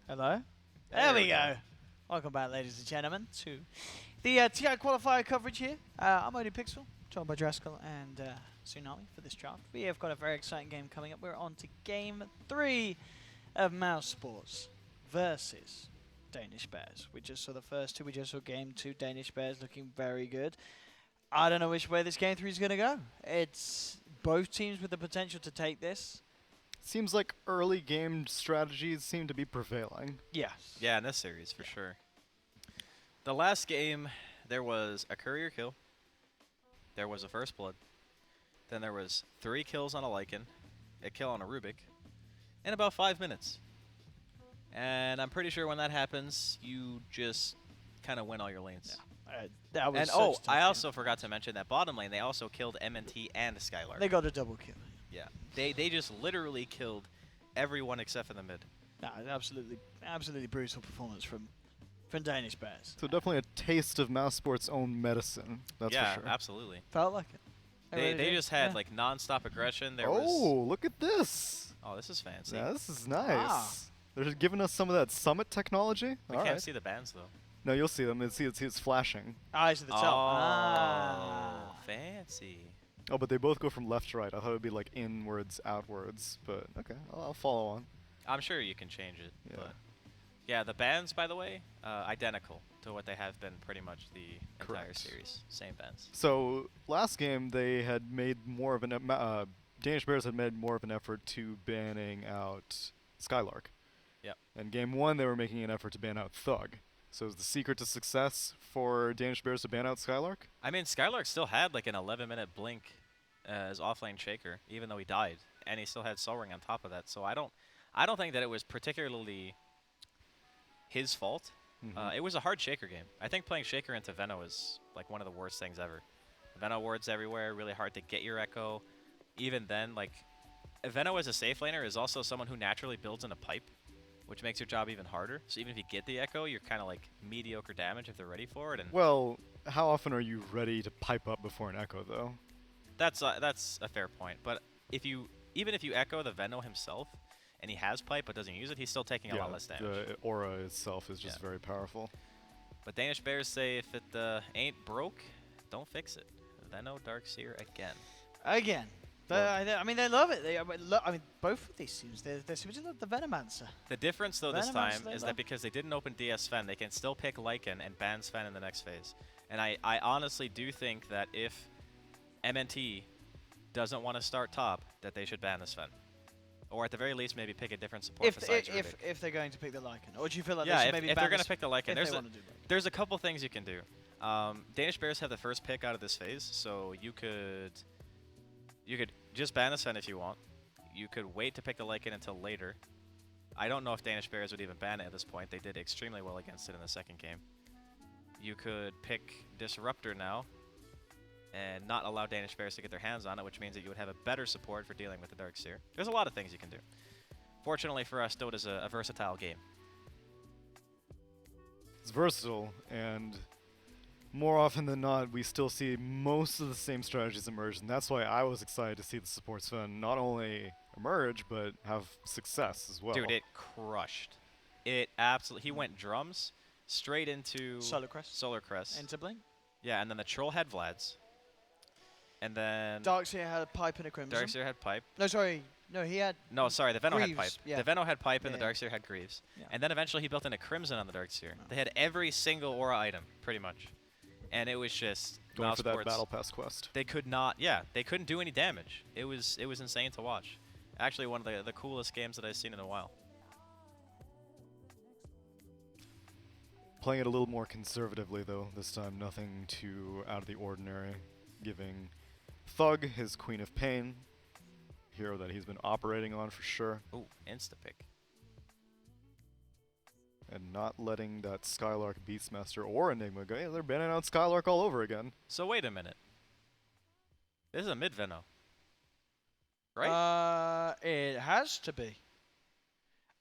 Hello. There we go. Welcome back, ladies and gentlemen, to the TI qualifier coverage here. I'm Odie Pixel, joined by Draskell and Tsunami for this draft. We have got a very exciting game coming up. We're on to Game 3 of Mouse Sports versus Danish Bears. We just saw the first two. We just saw Game 2, Danish Bears looking very good. I don't know which way this Game 3 is going to go. It's both teams with the potential to take this. Seems like early game strategies seem to be prevailing. Yes. Yeah, in this series, for sure. The last game, there was a courier kill. There was a first blood. Then there was 3 kills on a Lycan, a kill on a Rubik, in about 5 minutes. And I'm pretty sure when that happens, you just kind of win all your lanes. Yeah. That was And I also forgot to mention that bottom lane, they also killed MNT and Skylark. They got a double kill. Yeah, they just literally killed everyone except for the mid. No, absolutely brutal performance from Danish Bears. So definitely a taste of Mouse Sports' own medicine. That's Yeah, for sure. absolutely. Felt like it. They just had like non-stop aggression. There was. Oh, look at this! Oh, this is fancy. Yeah, this is nice. Ah. They're just giving us some of that summit technology. We All can't right. see the bands though. No, you'll see them. It's flashing. Eyes at the top. Oh, fancy. Oh, but they both go from left to right. I thought it would be like inwards, outwards. But okay, I'll follow on. I'm sure you can change it. Yeah. But yeah, the bands, by the way, identical to what they have been pretty much the entire Correct. series. Same bands. So last game they had made more of an Danish Bears had made more of an effort to banning out Skylark. Yep. And game 1 they were making an effort to ban out Thug. So is the secret to success for Danish Bears to ban out Skylark? I mean, Skylark still had like an 11-minute blink as offlane shaker, even though he died, and he still had Soul Ring on top of that. So I don't think that it was particularly his fault. It was a hard shaker game. I think playing shaker into Veno is like one of the worst things ever. Veno wards everywhere, really hard to get your echo. Even then, like Veno as a safe laner is also someone who naturally builds in a pipe, which makes your job even harder. So even if you get the echo, you're kind of like mediocre damage if they're ready for it. And Well, how often are you ready to pipe up before an echo though? that's a fair point. But even if you echo the Veno himself, and he has pipe but doesn't use it, he's still taking a lot less damage. The aura itself is just very powerful. But Danish Bears say if it ain't broke, don't fix it. Veno Darkseer again. Again. I mean, they love it. I mean, both of these teams, they seem to love the Venomancer. The difference, though, this Venomancer time they is love. that because they didn't open DS Sven, they can still pick Lycan and ban Sven in the next phase. And I honestly do think that if MNT doesn't want to start top, that they should ban the Sven. Or at the very least, maybe pick a different support besides Rubik. If they're going to pick the Lycan, or do you feel like Yeah, they should if maybe they're ban going to pick the Lycan, if they want to do Lycan? there's a couple things you can do. Danish Bears have the first pick out of this phase, so you could just ban the Sven if you want. You could wait to pick the Lycan until later. I don't know if Danish Bears would even ban it at this point. They did extremely well against it in the second game. You could pick Disruptor now and not allow Danish Bears to get their hands on it, which means that you would have a better support for dealing with the Darkseer. There's a lot of things you can do. Fortunately for us, Dota is a versatile game. It's versatile, and more often than not, we still see most of the same strategies emerge, and that's why I was excited to see the support Sven not only emerge, but have success as well. Dude, it crushed. It absolutely... He went drums straight into... Solar Crest. Solar Crest. Into Blink. Yeah, and then the Troll had Vlad's. And then... Darkseer had a pipe and a Crimson. Darkseer had Pipe. No, sorry. No, he had... No, sorry, the Veno had Greaves, Pipe. yeah. The Veno had Pipe and Yeah, the yeah. Darkseer had Greaves. Yeah. And then eventually he built in a Crimson on the Darkseer. Oh. They had every single aura item, pretty much. And it was just... Going Mouse for that Sports, Battle Pass quest. They could not... Yeah, they couldn't do any damage. It was insane to watch. Actually, one of the coolest games that I've seen in a while. Playing it a little more conservatively, though, this time nothing too out of the ordinary. Giving Thug his Queen of Pain, hero that he's been operating on for sure, Ooh, insta-pick. and not letting that Skylark Beastmaster or Enigma go. Hey, they're banning out Skylark all over again. So wait a minute. This is a mid-Veno. Right? It has to be.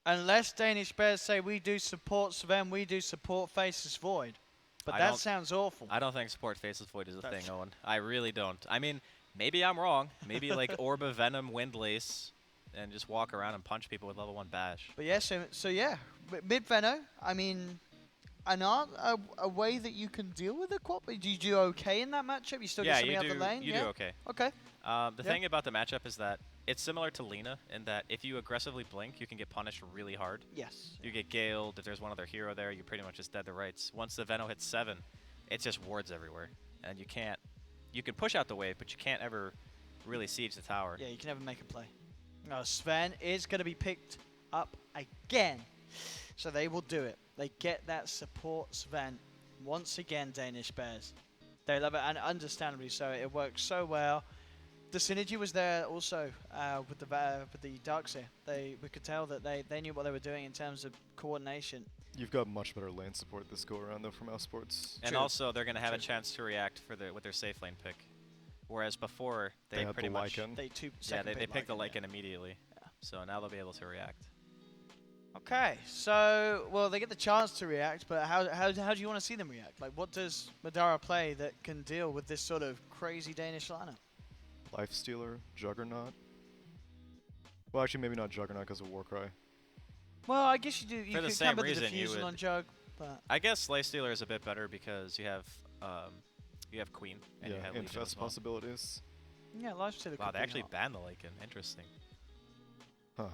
Unless Danish Bears say we do support Sven, we do support Faceless Void. But I that don't- sounds awful. I don't think support Faceless Void is a That's- thing, Owen. I really don't. I mean, maybe I'm wrong. Maybe like Orb of Venom, Windlace, and just walk around and punch people with level 1 bash. But yeah, so yeah, mid Veno, I mean, a way that you can deal with the quad. Did you do okay in that matchup? You still Yeah, get something you out the do. lane. You Yeah. do okay. Okay. The Yeah. thing about the matchup is that it's similar to Lina in that if you aggressively blink, you can get punished really hard. Yes. You get Galed. If there's one other hero there, you pretty much just dead to rights. Once the Veno hits 7, it's just wards everywhere, and you can't. You can push out the wave, but you can't ever really siege the tower. Yeah, you can never make a play. No, Sven is going to be picked up again, so they will do it. They get that support Sven once again. Danish Bears, they love it, and understandably so. It works so well. The synergy was there also with the Darkseer. We could tell that they knew what they were doing in terms of coordination. You've got much better lane support this go around though from Mouse Sports. And True. also, they're going to have a True. chance to react with their safe lane pick, whereas before They they had pretty the much Lycan. They they picked the like Lycan immediately. Yeah. So now they'll be able to react. Okay, so well they get the chance to react, but how do you want to see them react? Like, what does Madara play that can deal with this sort of crazy Danish lineup? Lifestealer, Juggernaut. Well, actually, maybe not Juggernaut because of Warcry. Well, I guess you do. You For the could same come with the reason, you diffusal would- on Jug, but I guess Lifestealer is a bit better because you have Queen and you Yeah, have Legion infest as well. possibilities. yeah, Lifestealer. Wow, could they be actually hot. banned the Lycan. Interesting. Huh.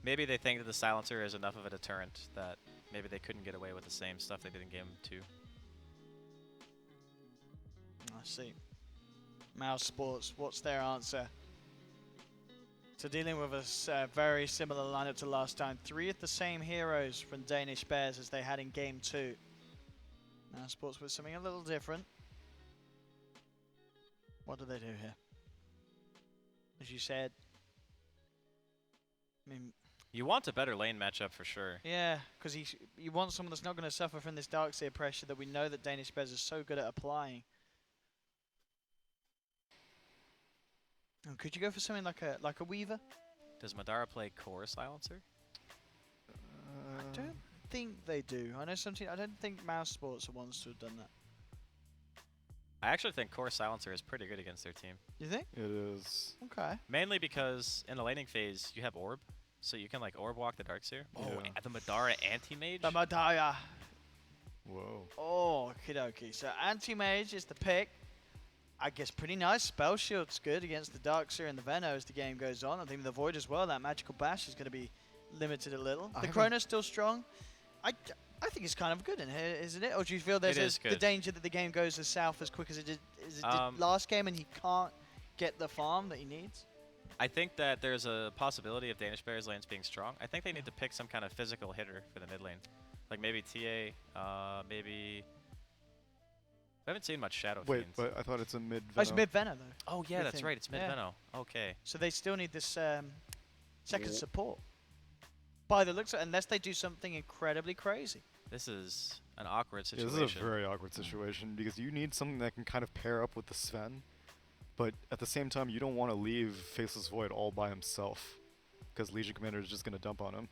Maybe they think that the Silencer is enough of a deterrent that maybe they couldn't get away with the same stuff they did in Game 2. I see. Mouse Sports, what's their answer? So dealing with a very similar lineup to last time. 3 of the same heroes from Danish Bears as they had in Game 2. Mouse Sports with something a little different. What do they do here? As you said, I mean, You want a better lane matchup for sure. yeah, because you want someone that's not going to suffer from this Darkseer pressure that we know that Danish Bears are so good at applying. And could you go for something like a Weaver? Does Madara play Core Silencer? I don't think they do. I know something. I don't think Mouse Sports are ones to have done that. I actually think Core Silencer is pretty good against their team. You think? It is. Okay. Mainly because in the laning phase, you have Orb. So you can like Orb walk the Darkseer. Oh, Yeah. the Madara Anti-Mage? The Madaya. Whoa. Oh, okie So Anti-Mage is the pick. I guess pretty nice. Spell Shield's good against the Darkseer and the Veno as the game goes on. I think the Void as well. That Magical Bash is going to be limited a little. I The haven't- Chrono's still strong. I think it's kind of good in here, isn't it? Or do you feel there's It is the good. danger that the game goes as south as quick as it did Um, last game and he can't get the farm that he needs? I think that there's a possibility of Danish Bears lanes being strong. I think they need to pick some kind of physical hitter for the mid lane. Like maybe TA, maybe... I haven't seen much Shadow Wait, Fiends. but I thought it's a mid. Oh, it's mid Veno though. Oh yeah, we that's think. right, it's mid Yeah. Veno. Okay. So they still need this second Wh- support. By the looks of it, unless they do something incredibly crazy. This is an awkward Yeah, situation. this is a very awkward situation because you need something that can kind of pair up with the Sven, but at the same time you don't want to leave Faceless Void all by himself because Legion Commander is just going to dump on him.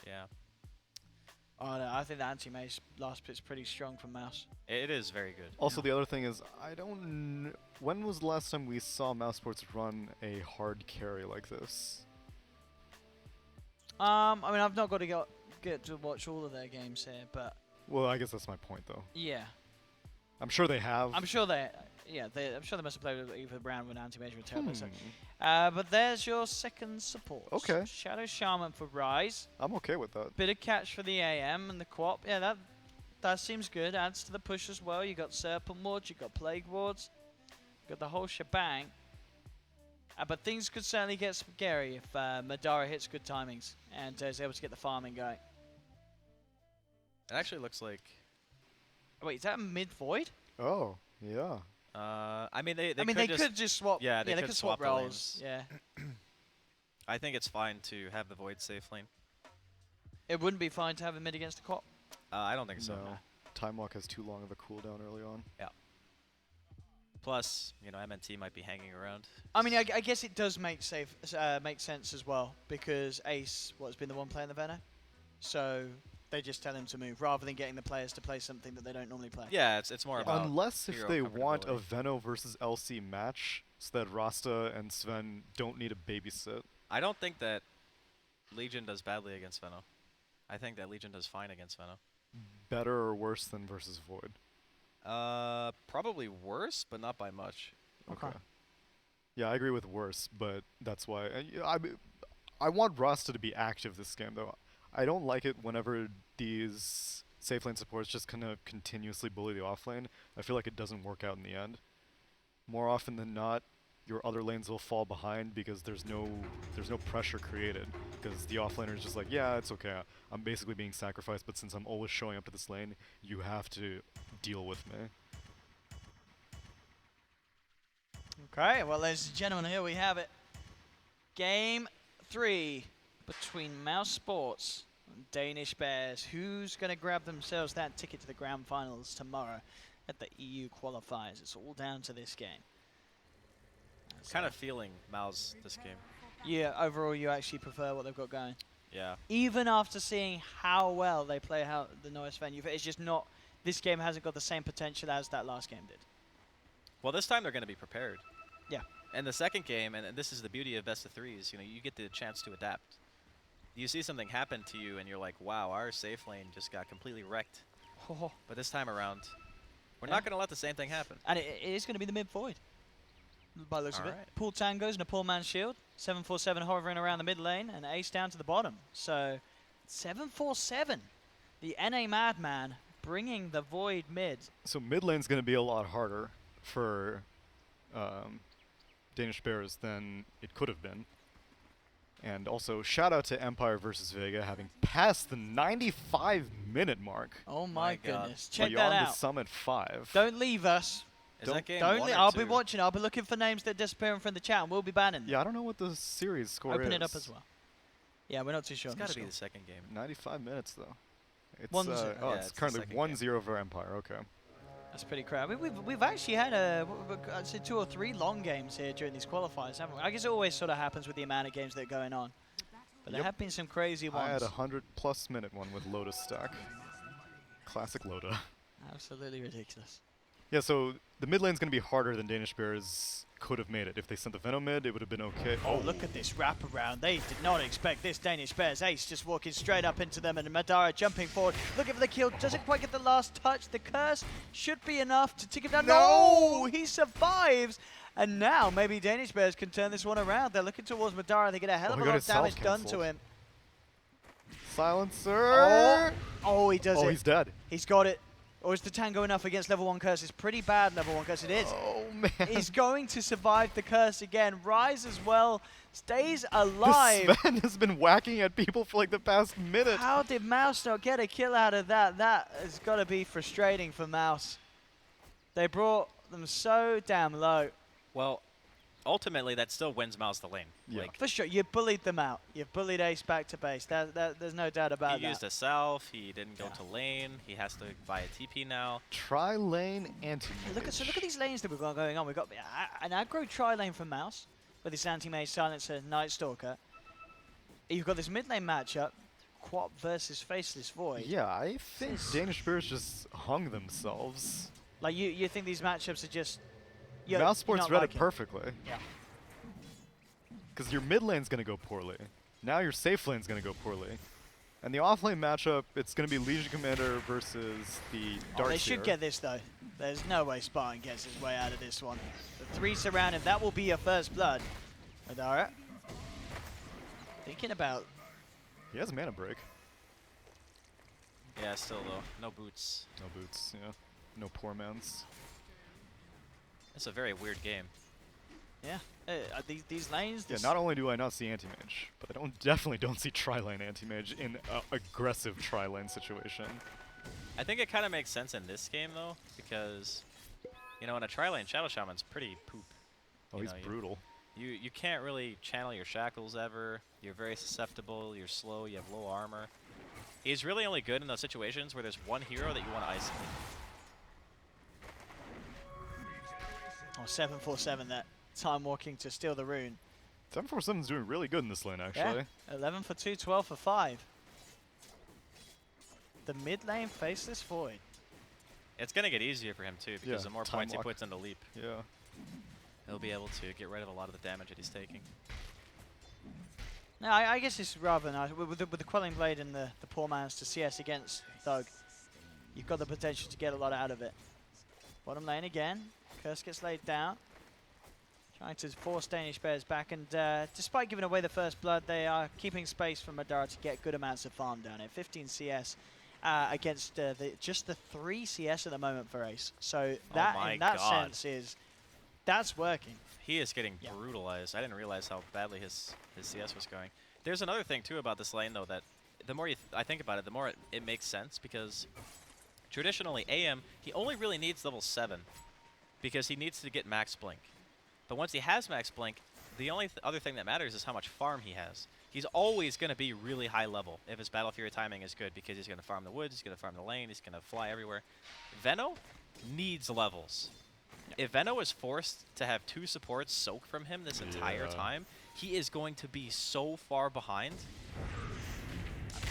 Yeah. Oh, no, I think the anti-mage last pit's pretty strong from Mouse. It is very good. Also, the other thing is, I don't. When was the last time we saw Mouse Sports run a hard carry like this? I mean, I've not got to get to watch all of their games here, but Well, I guess that's my point, though. yeah, I'm sure they have. I'm sure I'm sure they must have played with either Brown with anti-mage or Turbo. So. Hmm. But there's your second support. Okay. Shadow Shaman for Rise. I'm okay with that. Bit of catch for the AM and the Quap. Yeah, that seems good. Adds to the push as well. You got Serpent Wards, you got Plague Wards, you got the whole shebang. But things could certainly get scary if Madara hits good timings and is able to get the farming going. It actually looks like... Wait, is that a mid void? Oh, yeah. I mean, they could just swap. Yeah, they they could could swap swap the roles. lanes. Yeah, I think it's fine to have the Void safe lane. it wouldn't be fine to have a mid against the Quap. I don't think so. No. Time Walk has too long of a cooldown early on. Plus, you know, MNT might be hanging around. I mean, I guess it does make sense as well because Ace, has been the one playing the Venom, so they just tell him to move rather than getting the players to play something that they don't normally play. Yeah, it's more about Unless if hero they want a comfortability. Veno versus LC match so that Rasta and Sven don't need a babysit. I don't think that Legion does badly against Veno. I think that Legion does fine against Veno. Better or worse than versus Void? Probably worse, but not by much. Okay. Yeah, I agree with worse, but that's why I want Rasta to be active this game though. I don't like it whenever these safe lane supports just kind of continuously bully the off lane. I feel like it doesn't work out in the end. More often than not, your other lanes will fall behind because there's no pressure created. Because the off laner is just like, yeah, it's okay. I'm basically being sacrificed, but since I'm always showing up to this lane, you have to deal with me. Okay, well, ladies and gentlemen, here we have it. Game 3 between mouz Sports and Danish Bears. Who's going to grab themselves that ticket to the grand finals tomorrow at the EU qualifiers? It's all down to this game. Kind of feeling mouz this game. Yeah, overall, you actually prefer what they've got going. Yeah. Even after seeing how well they play how the Noise venue, it's just not. This game hasn't got the same potential as that last game did. Well, this time they're going to be prepared. Yeah. And the second game, and this is the beauty of best of threes, you know, you get the chance to adapt. You see something happen to you, and you're like, wow, our safe lane just got completely wrecked. Oh. But this time around, we're Yeah. not going to let the same thing happen. And it is going to be the mid void. By the looks of it. Alright. Pool tangos and a poor man's shield. 747 hovering around the mid lane and ace down to the bottom. So 747, the NA Madman, bringing the void mid. So mid lane's going to be a lot harder for Danish Bears than it could have been. And also, shout out to Empire versus Vega having passed the 95-minute mark. Oh My my God. goodness. Check Beyond that the out. Summit 5. Don't leave us. Is that game Don't one leave. or I'll two? be watching. I'll be looking for names that disappear from the chat and we'll be banning them. Yeah, I don't know what the series score is. Open it up as well. Yeah, we're not too sure. It's on got to the be the score. second game. 95 minutes though. It's 1-0. oh, Yeah, it's it's the currently second 1-0 for Empire. Okay. That's pretty crap. We've actually had I'd say 2 or 3 long games here during these qualifiers, haven't we? I guess it always sort of happens with the amount of games that are going on. But there Yep. have been some crazy I had ones. a 100+ minute one with Lotus stack. Classic Loda. Absolutely ridiculous. Yeah, so the mid lane's going to be harder than Danish Bears could have made it. If they sent the Venom mid, it would have been okay. Oh, look at this wraparound. They did not expect this. Danish Bears ace just walking straight up into them and Madara jumping forward. Looking for the kill. Doesn't quite get the last touch. The curse should be enough to take him down. No! He survives. And now maybe Danish Bears can turn this one around. They're looking towards Madara. They get a hell of he a got lot of his damage self done to cancelled. him. Silencer! Oh, he does Oh, it. he's dead. He's got it. Or is the tango enough against level 1 curse? It's pretty bad level 1 curse. It is. Oh, man. He's going to survive the curse again. Rise as well. Stays alive. This Sven has been whacking at people for like the past minute. How did mouz not get a kill out of that? That has got to be frustrating for mouz. They brought them so damn low. Well, ultimately, that still wins mouz the lane. Yeah. Like, For sure, you bullied them out. You bullied Ace back to base. There's no doubt about he that. used a self. He didn't go Yeah. to lane. He has to buy a TP now. Tri-lane anti-mage. Look at these lanes that we've got going on. We've got an aggro tri-lane from mouz with this anti-mage silencer, Night Stalker. You've got this mid lane matchup, Quap versus Faceless Void. Yeah, I think This- Danish Bears just hung themselves. Like you think these matchups are just Mouse Sports read it perfect. perfectly. Yeah. Because your mid lane's going to go poorly. Now your safe lane's going to go poorly. And the off lane matchup, it's going to be Legion Commander versus the Dark They should get this though. There's no way Spartan gets his way out of this one. The 3 surround him. That will be your first blood. Madara. Thinking about. He has mana break. Yeah, still though, no boots. No boots, yeah. No poor man's. It's a very weird game. Yeah. These lanes. Yeah, this- not only do I not see anti-mage, but I definitely don't see tri-lane anti-mage in an aggressive tri-lane situation. I think it kind of makes sense in this game though, because you know in a tri-lane Shadow Shaman's pretty poop. Oh, You he's know, brutal. You can't really channel your shackles ever. You're very susceptible. You're slow. You have low armor. He's really only good in those situations where there's one hero that you want to isolate. Oh, 747 that time walking to steal the rune. 747's doing really good in this lane, actually. Yeah. 11 for 2, 12 for 5. The mid lane Faceless Void. It's gonna get easier for him too, because Yeah, the more time points he lock. puts into leap, Yeah. he'll be able to get rid of a lot of the damage that he's taking. No, I guess it's rather nice. With the Quelling Blade and the poor man's to CS against Thug, you've got the potential to get a lot out of it. Bottom lane again. Curse gets laid down. Trying to force Danish Bears back, and despite giving away the first blood, they are keeping space for Madara to get good amounts of farm down here. 15 CS against just the 3 CS at the moment for Ace. So that, in that sense, that's working. He is getting brutalized. I didn't realize how badly his CS was going. There's another thing, too, about this lane, though, that the more I think about it, the more it makes sense, because traditionally, AM, he only really needs level 7 because he needs to get max blink. But once he has max blink, the only other thing that matters is how much farm he has. He's always going to be really high level if his Battle Fury timing is good, because he's going to farm the woods, he's going to farm the lane, he's going to fly everywhere. Veno needs levels. If Veno is forced to have 2 supports soak from him this entire time, he is going to be so far behind.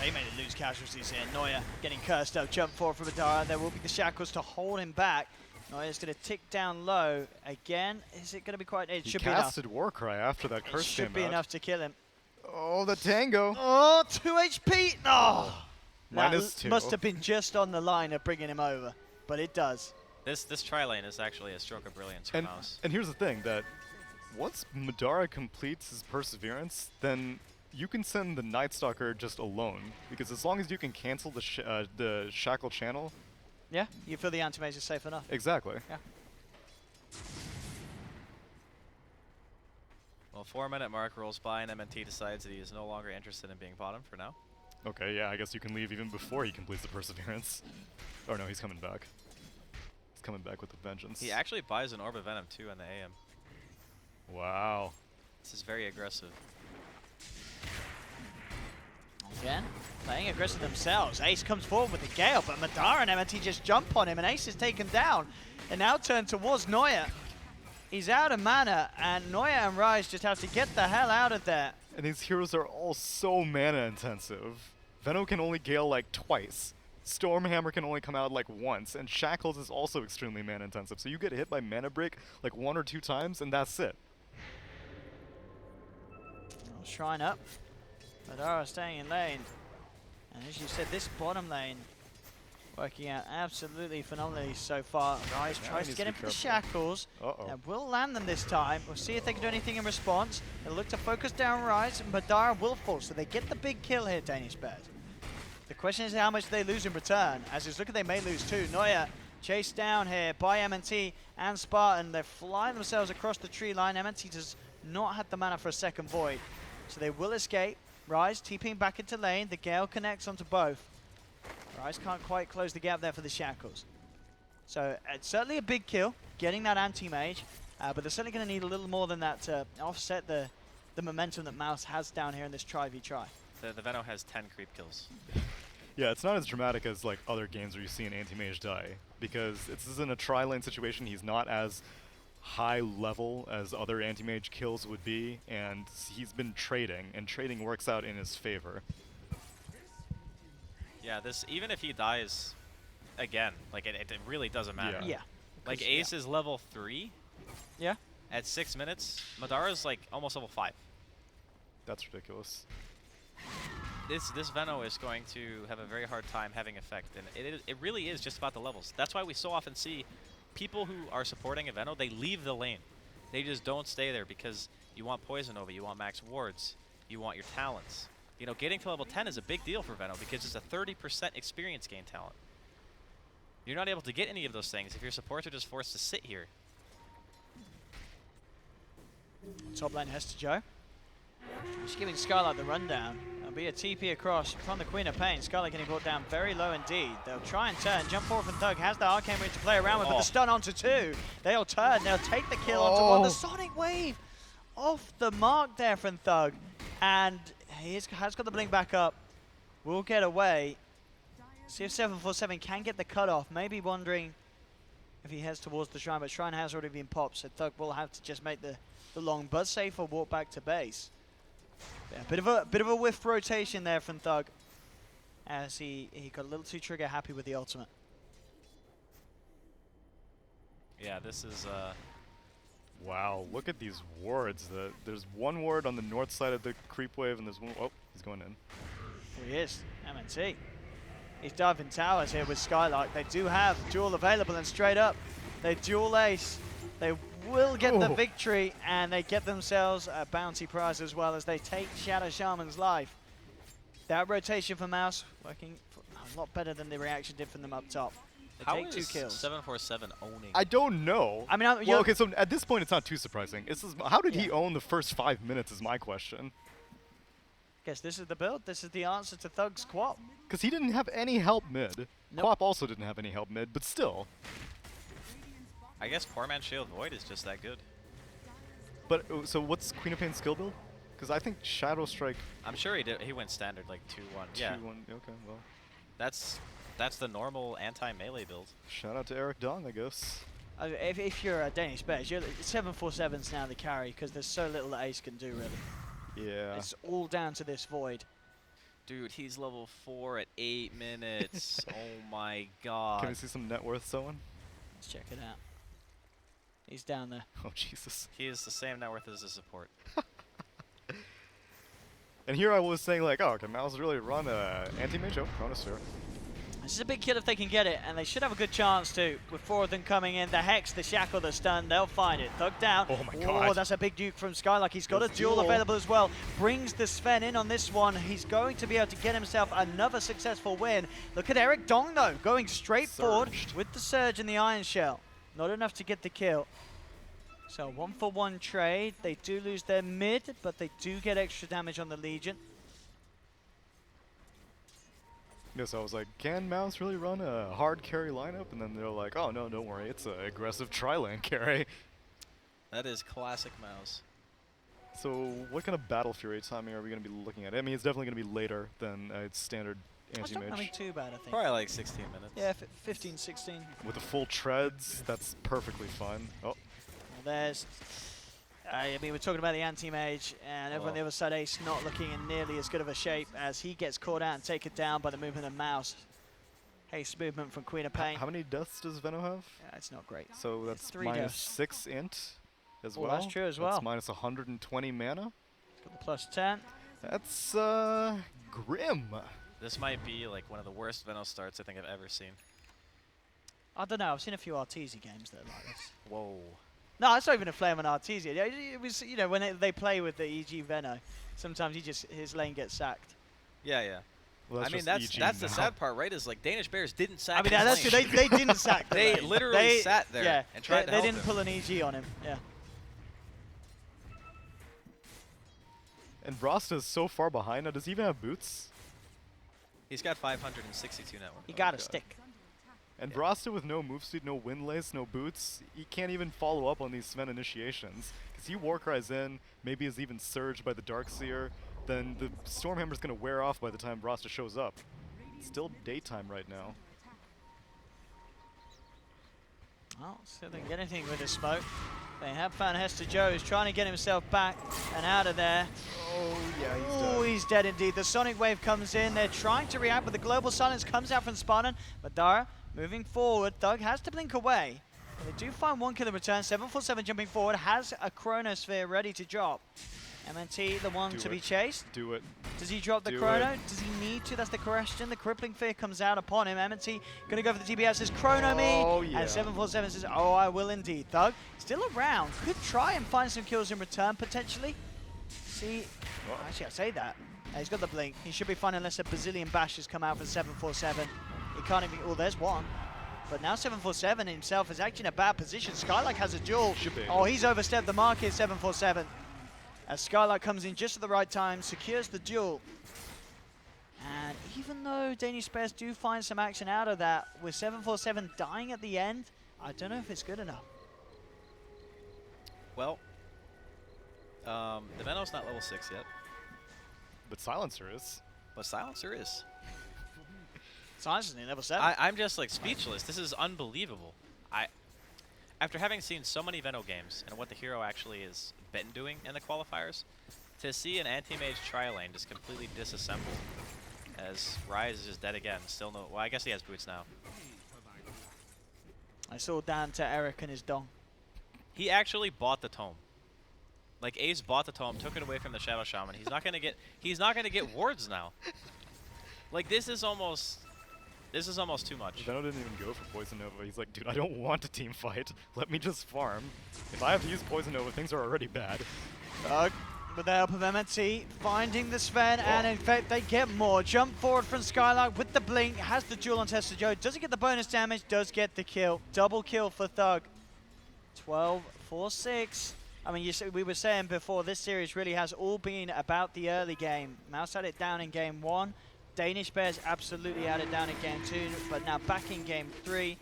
They made it lose casualties here. Neuer getting cursed up, jump forward from Madara. There will be the shackles to hold him back. Neuer's going to tick down low again. Is it going to be quite? It should be enough. He casted Warcry after that curse came out. It should be enough to kill him. Oh, the tango. Oh, 2 HP. No. -2. Must have been just on the line of bringing him over, but it does. This tri-lane is actually a stroke of brilliance for mouz. And here's the thing, that once Madara completes his Perseverance, then you can send the Night Stalker just alone, because as long as you can cancel the Shackle channel. Yeah, you feel the anti-mage is safe enough. Exactly. Yeah. Well, 4-minute mark rolls by, and MNT decides that he is no longer interested in being bottom for now. Okay, yeah, I guess you can leave even before he completes the Perseverance. Oh no, he's coming back. He's coming back with a vengeance. He actually buys an Orb of Venom too on the AM. Wow. This is very aggressive. Again, playing aggressive themselves. Ace comes forward with the Gale, but Madara and MNT just jump on him, and Ace is taken down. And now turn towards Neuer. He's out of mana, and Neuer and Rise just have to get the hell out of there. And these heroes are all so mana intensive. Veno can only Gale like twice. Stormhammer can only come out like once, and Shackles is also extremely mana intensive. So you get hit by Mana Break like 1 or 2 times, and that's it. Shrine up. Madara staying in lane. And as you said, this bottom lane working out absolutely phenomenally so far. Rise tries to get into the shackles. And will land them this time. We'll see if they can do anything in response. They'll look to focus down Rise, and Madara will fall. So they get the big kill here, Danish Bears. The question is how much they lose in return. As it's looking, they may lose too. Neuer chased down here by MNT and Spartan. They fly themselves across the tree line. MNT does not have the mana for a second void. So they will escape. Rise TPing back into lane. The Gale connects onto both. Rise can't quite close the gap there for the Shackles. So it's certainly a big kill, getting that anti-mage. But they're certainly going to need a little more than that to offset the momentum that mouz has down here in this try-v-try. The Veno has 10 creep kills. Yeah, it's not as dramatic as like other games where you see an anti-mage die, because this is in a tri-lane situation. He's not as high level as other anti-mage kills would be, and he's been trading, and trading works out in his favor. Yeah, this, even if he dies again, like it really doesn't matter. Yeah. Like Ace is level 3. Yeah. At 6 minutes, Madara's like almost level 5. That's ridiculous. This Veno is going to have a very hard time having effect, and it really is just about the levels. That's why we so often see people who are supporting a Veno, they leave the lane. They just don't stay there because you want Poison Nova, you want max wards, you want your talents. You know, getting to level 10 is a big deal for Veno because it's a 30% experience gain talent. You're not able to get any of those things if your supports are just forced to sit here. Top lane has to Joe. Just giving Scarlet the rundown. There'll be a TP across from the Queen of Pain. Scarlet getting brought down very low indeed. They'll try and turn. Jump forward from Thug. Has the Arcane Ring to play around with, but the stun onto 2. They'll turn. They'll take the kill onto 1. The Sonic Wave off the mark there from Thug. And he has got the blink back up. Will get away. See if 747 can get the cutoff. Maybe wondering if he heads towards the Shrine, but Shrine has already been popped, so Thug will have to just make the long but safe or walk back to base. Yeah, bit of a whiff rotation there from Thug, as he got a little too trigger happy with the ultimate. Yeah, this is Wow, look at these wards. There's one ward on the north side of the creep wave, and there's one. Oh, he's going in. Here he is, MNT. He's diving towers here with Skylark. They do have duel available, and straight up, they dual ace. They will get the victory, and they get themselves a bounty prize as well as they take Shadow Shaman's life. That rotation for mouz working a lot better than the reaction did from them up top. They How take 2 is kills. 747 owning? I don't know. I mean, well, okay, so at this point, it's not too surprising. How did he Yeah. own the first 5 minutes is my question. Guess this is the build. This is the answer to Thug's Quap. Because he didn't have any help mid. Nope. Quap also didn't have any help mid, but still. I guess Poor Man's Shield Void is just that good. But, so what's Queen of Pain's skill build? Because I think Shadow Strike I'm sure he did. He went standard like 2-1. Yeah, 2-1. Okay, well. that's the normal anti-melee build. Shout out to Eric Dong, I guess. If you're a Danish bears, 747's now the carry because there's so little that Ace can do really. Yeah. It's all down to this void. Dude, he's level 4 at 8 minutes. Oh my god. Can we see some net worth, someone? Let's check it out. He's down there. Oh, Jesus. He is the same net worth as a support. And here I was saying, like, oh, can mouz really run anti-mage? Oh, Chronosphere. This is a big kill if they can get it, and they should have a good chance to. With 4 of them coming in, the Hex, the Shackle, the Stun, they'll find it. Thug down. Oh my god. Oh, that's a big duke from Skylark. He's got There's a duel duel. available as well. Brings the Sven in on this one. He's going to be able to get himself another successful win. Look at Eric Dong, though, going straight forward with the Surge and the Iron Shell. Not enough to get the kill. So 1-for-1 trade. They do lose their mid, but they do get extra damage on the Legion. Yeah, so I was like, can mouz really run a hard carry lineup? And then they're like, oh, no, don't worry. It's an aggressive tri-lane carry. That is classic mouz. So what kind of Battle Fury timing are we going to be looking at? I mean, it's definitely going to be later than its standard It's not going to be anti-mage. too bad, I think. Probably like 16 minutes. Yeah, 15, 16. With the full treads, that's perfectly fine. Oh, Well, there's... I mean, we're talking about the anti-mage, and everyone on the other side, Ace, not looking in nearly as good of a shape as he gets caught out and taken down by the movement of mouz. Haste movement from Queen of Pain. how many deaths does Veno have? Yeah, it's not great. So that's 3 minus deaths. 6 int as Oh, well. that's true as well. That's minus 120 mana. Got the plus 10. That's grim. This might be like one of the worst Venom starts I think I've ever seen. I don't know, I've seen a few Arteezy games that are like this. Whoa. No, it's not even a flame on Arteezy. It was, you know, when they play with the EG Veno, sometimes his lane gets sacked. Yeah, yeah. Well, I mean, just that's EG the now. sad part, right? Is like Danish Bears didn't sack I mean, his that's true. lane. They didn't sack the They lane. literally sat there yeah, and tried to they help didn't him. pull an EG on him. Yeah. And Rasta is so far behind now. Does he even have boots? He's got 562 network. He got a God. stick. And Rasta with no move speed, no wind lace, no boots, he can't even follow up on these Sven initiations. Because he Warcries in, maybe is even surged by the Darkseer, then the Stormhammer's going to wear off by the time Rasta shows up. It's still daytime right now. Well, see if they can get anything with this smoke. They have found Hester Joe, who's trying to get himself back and out of there. Oh, yeah, he's Oh, dead. he's dead indeed. The Sonic Wave comes in. They're trying to react, but the Global Silence comes out from Spartan. But Dara moving forward. Thug has to blink away. But they do find 1 kill in return. 747 jumping forward, has a Chronosphere ready to drop. MNT, the one Do to be it. chased. Do it. Does he drop the Do Chrono? it. Does he need to? That's the question. The Crippling Fear comes out upon him. MNT going to go for the TBS. Says Chrono me. Oh, yeah. And 747 says, oh, I will indeed. Thug still around. Could try and find some kills in return, potentially. See, actually, I say that. He's got the blink. He should be fine unless a bazillion bashes come out for 747. He can't even. Oh, there's one. But now 747 himself is actually in a bad position. Skylark has a duel. Should be. Oh, he's overstepped the mark here, 747. As Skylark comes in just at the right time, secures the duel. And even though Danish Bears do find some action out of that, with 747 dying at the end, I don't know if it's good enough. Well, the Venom's not level 6 yet, But Silencer is. but Silencer is. Silence is near level 7. I'm just like speechless. This is unbelievable. After having seen so many Veno games and what the hero actually has been doing in the qualifiers, to see an anti-mage tri-lane just completely disassemble as Rise is just dead again. Still no. Well, I guess he has boots now. I saw down to Eric and his dong. He actually bought the tome. Like Ace bought the tome, took it away from the Shadow Shaman. He's not gonna get. He's not gonna get wards now. Like this is almost too much. Venom didn't even go for Poison Nova. He's like, dude, I don't want a team fight. Let me just farm. If I have to use Poison Nova, things are already bad. With the help of MNT, finding the Sven, and in fact they get more. Jump forward from Skylark with the blink, has the duel on Tester Joe. Does he get the bonus damage? Does get the kill. Double kill for Thug. 12-4-6. I mean, we were saying before, this series really has all been about the early game. Mouse had it down in game 1. Danish Bears absolutely had it down in game 2, but now back in game 3.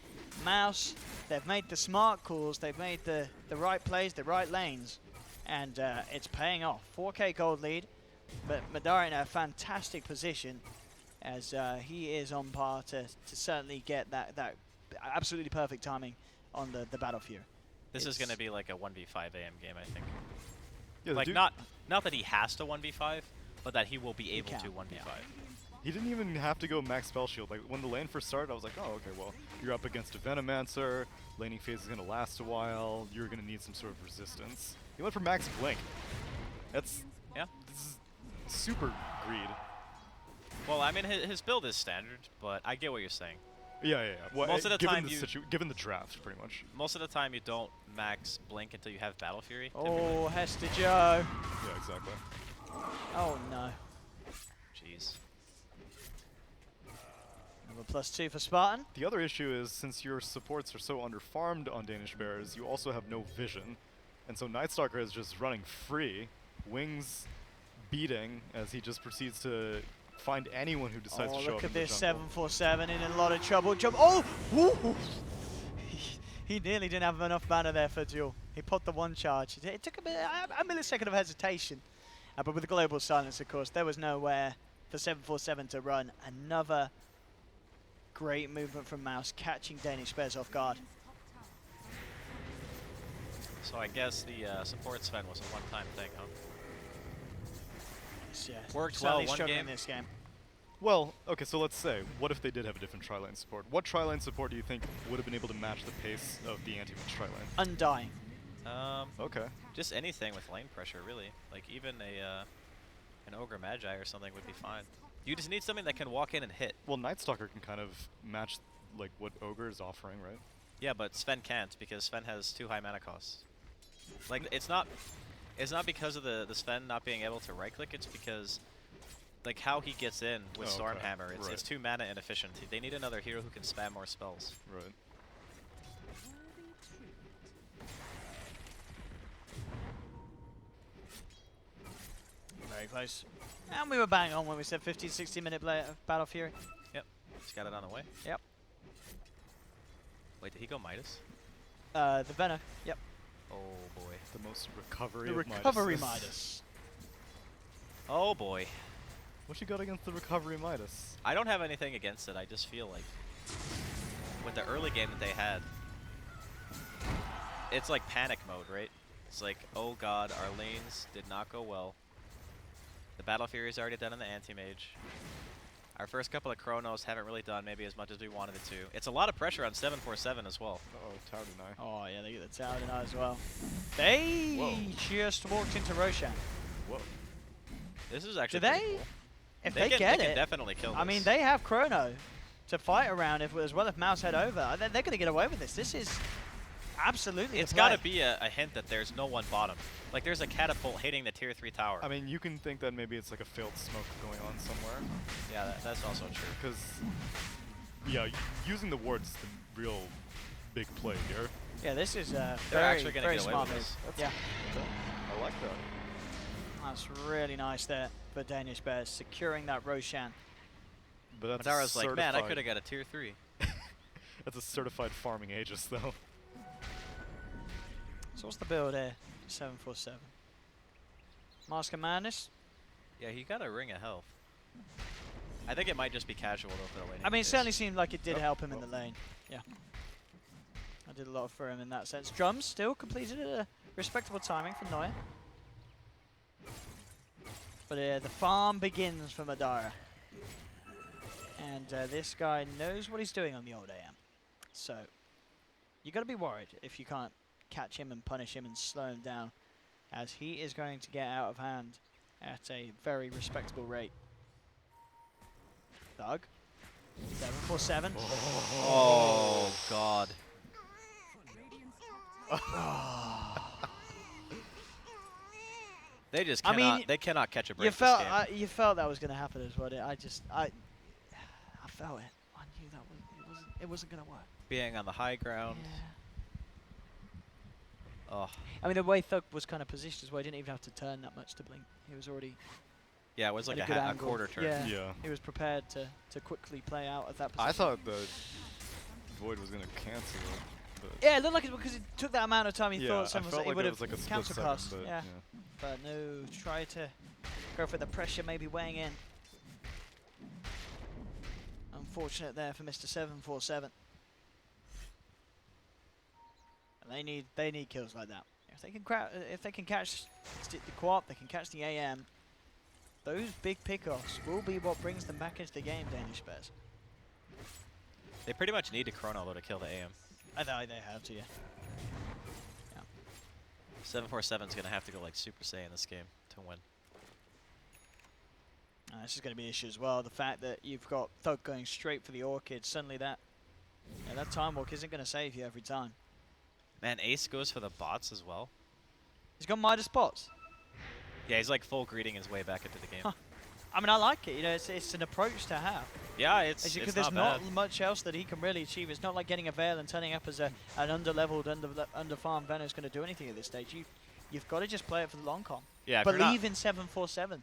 Mouse, they've made the smart calls, they've made the right plays, the right lanes, and it's paying off. 4K gold lead, but Madara in a fantastic position as he is on par to certainly get that absolutely perfect timing on the Battle Fury. This is going to be like a 1v5 AM game, I think. Yeah, like not that he has to 1v5, but that he will be able to 1v5. Yeah. He didn't even have to go max spell shield. Like when the lane first started, I was like, oh, okay, well, you're up against a Venomancer. Laning phase is gonna last a while. You're gonna need some sort of resistance. He went for max blink. This is super greed. Well, I mean, his build is standard, but I get what you're saying. Yeah. Well, Most of the time given the draft, pretty much. Most of the time, you don't max blink until you have Battle Fury. Oh, Hester Joe. Yeah, exactly. Oh no. Jeez. Number +2 for Spartan. The other issue is, since your supports are so underfarmed on Danish Bears, you also have no vision. And so Nightstalker is just running free, wings beating as he just proceeds to find anyone who decides to show up. Look in at the this jungle. 747 in a lot of trouble. Oh! Woo! He nearly didn't have enough mana there for duel. He popped the one charge. It took a millisecond of hesitation. But with the global silence, of course, there was nowhere for 747 to run. Another great movement from Mouse, catching Danish Bears off guard. So I guess the support Sven was a one-time thing, huh? Yes, Worked certainly well one struggling game. this game. Well, okay, so let's say, what if they did have a different tri-lane support? What tri-lane support do you think would have been able to match the pace of the anti-witch tri-lane? Undying. Okay. Just anything with lane pressure, really. Like even an Ogre Magi or something would be fine. You just need something that can walk in and hit. Well, Nightstalker can kind of match like what Ogre is offering, right? Yeah, but Sven can't because Sven has too high mana costs. Like it's not because of the Sven not being able to right click. It's because like how he gets in with Stormhammer. It's too mana inefficient. They need another hero who can spam more spells. Right. Very close. And we were bang on when we said 15, 16 minute Battle Fury. Yep. Just got it on the way. Yep. Wait, did he go Midas? The Venom. Yep. Oh boy. The most recovery The of recovery Midas. Midas. Oh boy. What you got against the recovery Midas? I don't have anything against it. I just feel like with the early game that they had, it's like panic mode, right? It's like, oh god, our lanes did not go well. The Battle Fury is already done in the Anti-Mage. Our first couple of Chronos haven't really done maybe as much as we wanted it to. It's a lot of pressure on 747 as well. Uh-oh, Tower Deny. Oh yeah, they get the tower deny as well. They just walked into Roshan. Whoa. This is actually Do pretty they? cool. If They they can get it, definitely kill this. I mean, they have Chrono to fight around as well if Mouse head over. They're going to get away with this. This is absolutely It's the got to play. be a hint that there's no one bottom. Like there's a catapult hitting the tier 3 tower. I mean, you can think that maybe it's like a failed smoke going on somewhere. Yeah, that's also true. Because, yeah, using the wards is the real big play here. Yeah, this is They're very, actually going to very get away smart with move. this. Yeah, I like that. that's really nice there for Danish Bears, securing that Roshan. But that's Madara's like, man, I certified- could have got a tier 3. That's a certified farming Aegis, though. So what's the build here? 747. Mask of Madness. Yeah, he got a ring of health. I think it might just be casual though for the laning I mean, it phase. certainly seemed like it did Oh, help him in oh. the lane. Yeah. I did a lot for him in that sense. Drums still completed at a respectable timing from Neuer. But the farm begins for Madara. And this guy knows what he's doing on the old AM. So, you got to be worried if you can't catch him and punish him and slow him down, as he is going to get out of hand at a very respectable rate. Thug, 747. Oh, God. They just cannot, I mean, they cannot catch a break you this felt game. you felt that was going to happen as well. I felt it. I knew that it wasn't going to work. Being on the high ground. Yeah. Oh. I mean, the way Thug was kind of positioned as well, he didn't even have to turn that much to blink. He was already Yeah, it was like at a, good a angle. quarter turn. Yeah. Yeah. He was prepared to quickly play out of that position. I thought the Void was gonna cancel it. But Yeah, it looked like it because it took that amount of time. He yeah, thought I someone felt he like would it have was like a split cancel second, cast. but Yeah. But no, try to go for the pressure, maybe weighing in. Unfortunate there for Mr. 747. And they need kills like that. If they can catch the co-op, they can catch the AM. Those big pickoffs will be what brings them back into the game, Danish Bears. They pretty much need a chrono though to kill the AM. I know they have to, yeah. 747's gonna have to go like Super Saiyan in this game to win. This is going to be an issue as well. The fact that you've got Thug going straight for the Orchid, suddenly that time walk isn't going to save you every time. Man, Ace goes for the bots as well. He's got Midas bots. Yeah, he's like full greeting his way back into the game. Huh. I mean, I like it. You know, it's an approach to have. Yeah, it's Because not there's bad. not much else that he can really achieve. It's not like getting a Veil and turning up as an under-leveled, under-farmed Venom is going to do anything at this stage. You've got to just play it for the long con. Yeah, if you're not- Believe in 747.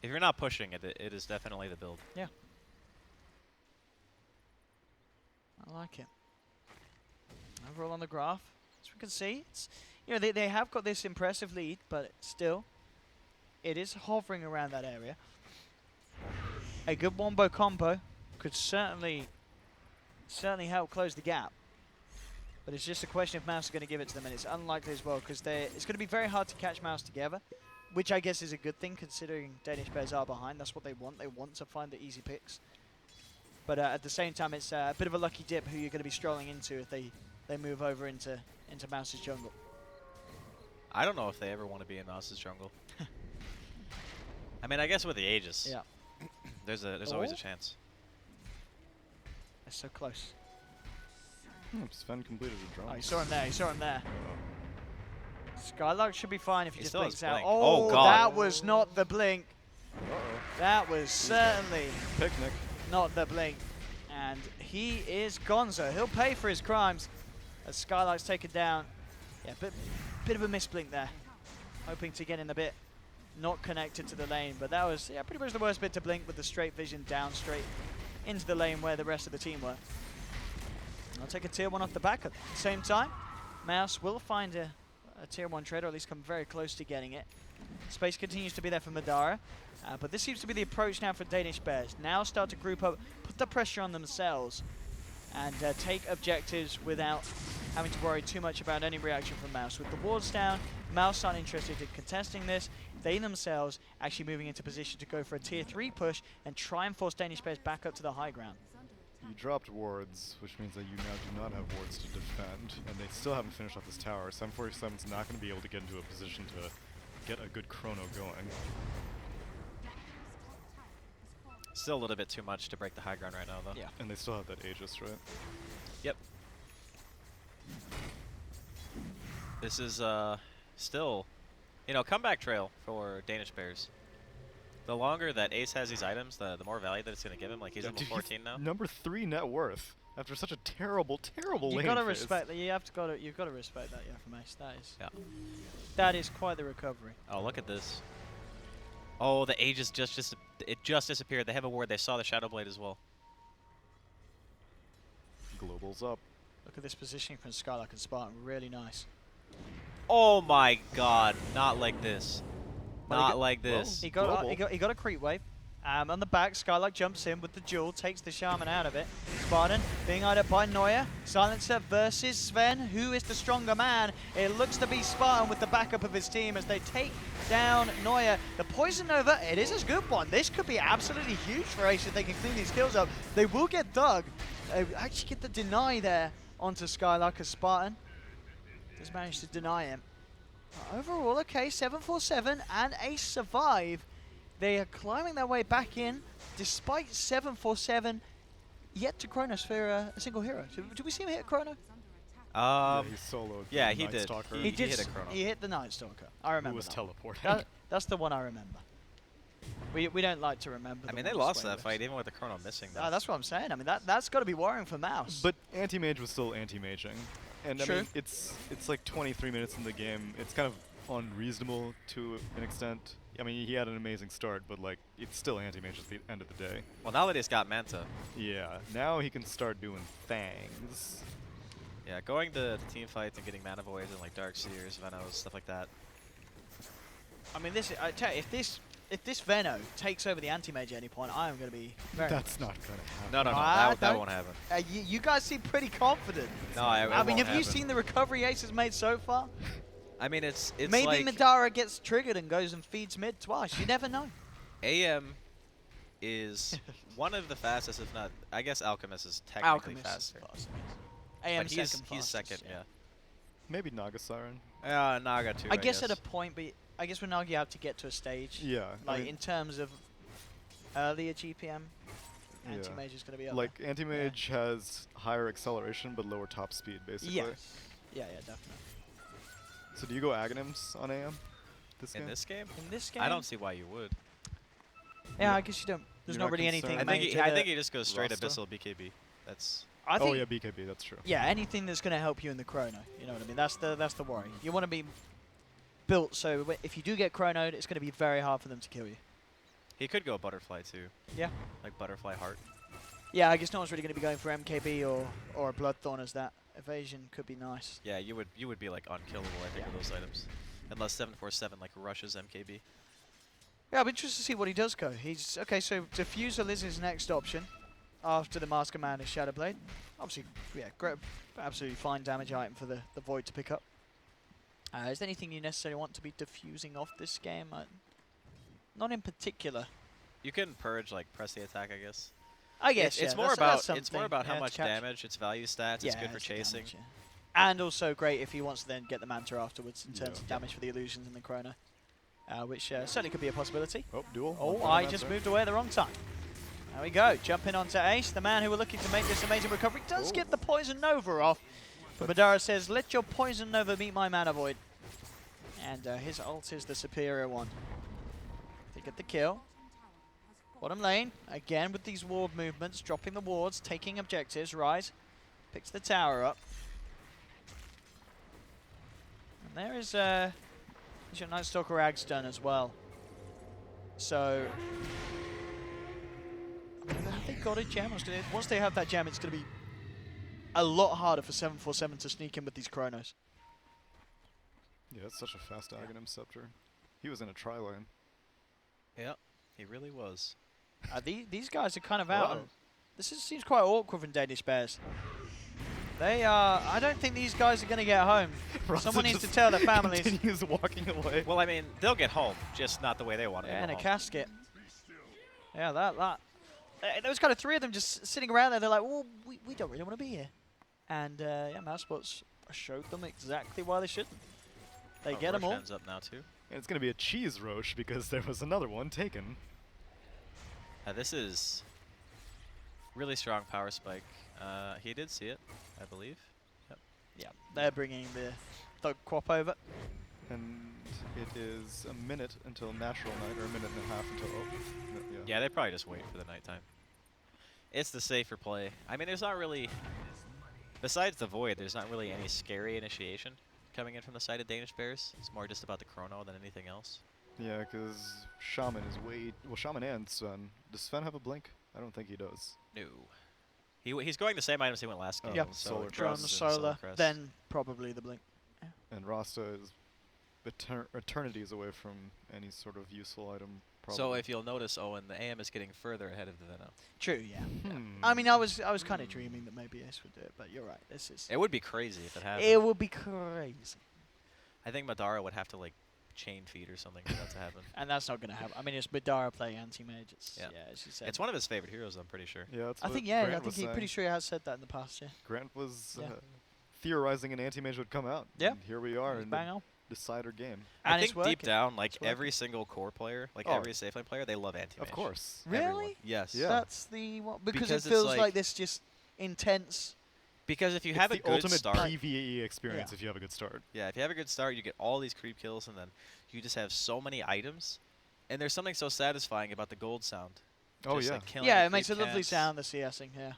If you're not pushing it, it is definitely the build. Yeah. I like it. Overall on the graph, as we can see, it's, you know, they have got this impressive lead, but still, it is hovering around that area. A good wombo combo could certainly help close the gap. But it's just a question if Mouse is going to give it to them, and it's unlikely as well, because it's going to be very hard to catch Mouse together, which I guess is a good thing considering Danish Bears are behind. That's what they want. They want to find the easy picks. But at the same time, it's a bit of a lucky dip who you're going to be strolling into if they move over into Mouse's jungle. I don't know if they ever want to be in Mouse's jungle. I mean, I guess with the Aegis, Yeah. there's always a chance. They're so close. Sven completed a drone. Oh, you saw him there. You saw him there. Skylark should be fine if he He just still has blinks out. blink. Oh, Oh, God. that was not the blink. Uh-oh. That was certainly Picnic. not the blink. And he is gonzo. He'll pay for his crimes as Skylark's taken down. Yeah, bit of a misblink there. Hoping to get in the bit not connected to the lane. But that was pretty much the worst bit to blink with the straight vision down straight into the lane where the rest of the team were. I'll take a tier 1 off the back at the same time. Mouse will find a tier 1 trade, or at least come very close to getting it. Space continues to be there for Madara, but this seems to be the approach now for Danish Bears. Now start to group up, put the pressure on themselves, and take objectives without having to worry too much about any reaction from Mouse. With the wards down, Mouse aren't interested in contesting this. They themselves actually moving into position to go for a tier 3 push and try and force Danish Bears back up to the high ground. You dropped wards, which means that you now do not have wards to defend, and they still haven't finished off this tower. 747's not going to be able to get into a position to get a good chrono going. Still a little bit too much to break the high ground right now, though. Yeah. And they still have that Aegis, right? Yep. This is still, comeback trail for Danish Bears. The longer that Ace has these items, the more value that it's going to give him. Like, he's level 14 now. Number 3 net worth after such a terrible lane You've got to phase. respect that. You've got to respect that, yeah, from Ace. Yeah. That is quite the recovery. Oh, look at this. Oh, the Aegis just disappeared. They have a ward. They saw the Shadow Blade as well. Global's up. Look at this positioning from Skylark and Spartan. Really nice. Oh my God! Not like this. Well, Not like this. He got a creep wave. On the back, Skylark jumps in with the jewel, takes the shaman out of it. Spartan being eyed up by Neuer. Silencer versus Sven. Who is the stronger man? It looks to be Spartan with the backup of his team as they take down Neuer. The Poison Nova, it is a good one. This could be absolutely huge for Ace if they can clean these kills up. They will get dug. They actually get the deny there onto Skylark as Spartan Does manage to deny him. But overall, okay, 747 and Ace survive. They are climbing their way back in, despite 747 yet to Kronos for a single hero. So, did we see him hit a Chrono? Yeah, he soloed. Yeah, the he Night did. Stalker, He hit a Chrono. He hit the Night Stalker. I who remember was that. teleporting. That's the one I remember. We don't like to remember. I the mean, they ones lost where that we fight lose. even with the Chrono missing. Though. That's what I'm saying. I mean, that's got to be worrying for Mouse. But anti-mage was still anti-maging. And True. I mean, it's like 23 minutes in the game. It's kind of unreasonable to an extent. I mean, he had an amazing start, but like, it's still anti-mage at the end of the day. Well, now that he's got Manta, Yeah, now he can start doing things. yeah, going to team fights and getting Mana Voids and like Dark Seers, Venos, stuff like that. I mean, I tell you, if this Veno takes over the anti-mage at any point, I am going to be very. That's not gonna happen. No, that don't- won't happen. You guys seem pretty confident. No, I mean, won't have you happen. seen the recovery Ace has made so far? I mean, it's Maybe like Madara gets triggered and goes and feeds mid twice. You never know. AM is one of the fastest, if not, I guess Alchemist is technically faster. AM But he's second second, fastest, yeah. Maybe Naga Siren. Naga too. I guess at a point, but I guess with Nagi, you have to get to a stage. Yeah. I Like mean, in terms of earlier GPM, Yeah. anti-mage is going to be up like anti-mage has higher acceleration but lower top speed, basically. there. Yeah, definitely. So do you go Aghanims on AM? This in game? this game, In this game, I don't see why you would. Yeah, I guess you don't. There's You're not not really concerned? anything. I think made to the- he just goes straight Rasta? Abyssal BKB. That's I think, Oh yeah, BKB. That's true. yeah, anything that's going to help you in the chrono. You know what I mean? That's the worry. You want to be built so if you do get chronoed, it's going to be very hard for them to kill you. he could go Butterfly too. Yeah. Like Butterfly Heart. Yeah, I guess no one's really going to be going for MKB or a Bloodthorn as that. Evasion could be nice. Yeah, you would be like unkillable, I think, with those items. Unless 747 like rushes MKB. Yeah, I'm interested to see what he does go. He's okay. So Diffusal is his next option after the Mask Commander Shadowblade. Obviously, yeah, great, absolutely fine damage item for the Void to pick up. Is there anything you necessarily want to be diffusing off this game? Not in particular. You can purge like press the attack, I guess. I guess it's yeah, more that's about it's more something, about how yeah, to much catch. damage, its value stats. It's good for it's the chasing. damage, yeah. And also great if he wants to then get the Manta afterwards in terms Yeah. of damage for the illusions in the Chrono, which certainly could be a possibility. Oh, duel. Oh, One I for just Lancer. moved away at the wrong time. There we go, jumping onto Ace, the man who were looking to make this amazing recovery. Does Oh. get the Poison Nova off, but Madara says, let your Poison Nova meet my Mana Void. And his ult is the superior one. They get the kill. Bottom lane, again with these ward movements, dropping the wards, taking objectives. Rise picks the tower up. And there is your Night Stalker Ag's done as well. So, have they got a gem? Once they have that gem, it's going to be a lot harder for 747 to sneak in with these Chronos. Yeah, it's such a fast Aghanim Scepter. He was in a tri-lane. Yeah, he really was. These guys are kind of out. Whoa. And seems quite awkward from Danish Bears. They are. I don't think these guys are going to get home. Someone needs to tell their families. Continues walking away. Well, I mean, they'll get home, just not the way they want to. Yeah, go in a home. casket. Yeah, that. There was kind of three of them just sitting around there. They're like, well, we don't really want to be here. And yeah, Mousebots showed them exactly why they shouldn't. They get them all. Roshan's up now too. And it's going to be a cheese Roche because there was another one taken. This is really strong power spike. He did see it, I believe. Yep. Yeah, they're bringing the Thug Quap over. And it is a minute until natural night, or a minute and a half until... Oh, no, Yeah, they probably just wait for the nighttime. It's the safer play. I mean, there's not really... Besides the Void, there's not really any scary initiation coming in from the side of Danish Bears. It's more just about the Chrono than anything else. Yeah, because Shaman is way... Well, Shaman and Sven. Does Sven have a blink? I don't think he does. No. He's going the same items he went last game. Yeah, so Solar Drum, Crest. Solar, Crest. then probably the Blink. And Rasta is eternities away from any sort of useful item. Probably. So if you'll notice, Owen, the AM is getting further ahead of the Venom. True, yeah. Hmm. I mean, I was kind of dreaming that maybe Ace would do it, but you're right. This is. It would be crazy if it happened. It would be crazy, I think Madara would have to like chain feed or something for that to happen. and that's not going to happen. I mean, it's Madara playing anti-mage. Yeah. As you said. It's one of his favorite heroes, I'm pretty sure. Yeah, that's I what think yeah. Grant I think was he's pretty saying. sure he has said that in the past. Yeah. Grant was Yeah. theorizing an anti-mage would come out. Yeah. And here we are in Bang the on. decider game. I And it's think deep working. down, like It's working. every single core player, like Oh. every safe lane player, they love anti-mage. Of course. Really? Everyone. Yes. Yeah. That's the what? Because Because it it's feels like- like this just intense. Because if you It's have a the good ultimate start, PvE experience Yeah. if you have a good start. yeah, if you have a good start, you get all these creep kills, and then you just have so many items. And there's something so satisfying about the gold sound. Oh, Just, yeah. like, killing Yeah, the it makes a creep lovely cats. sound, the CSing, yeah.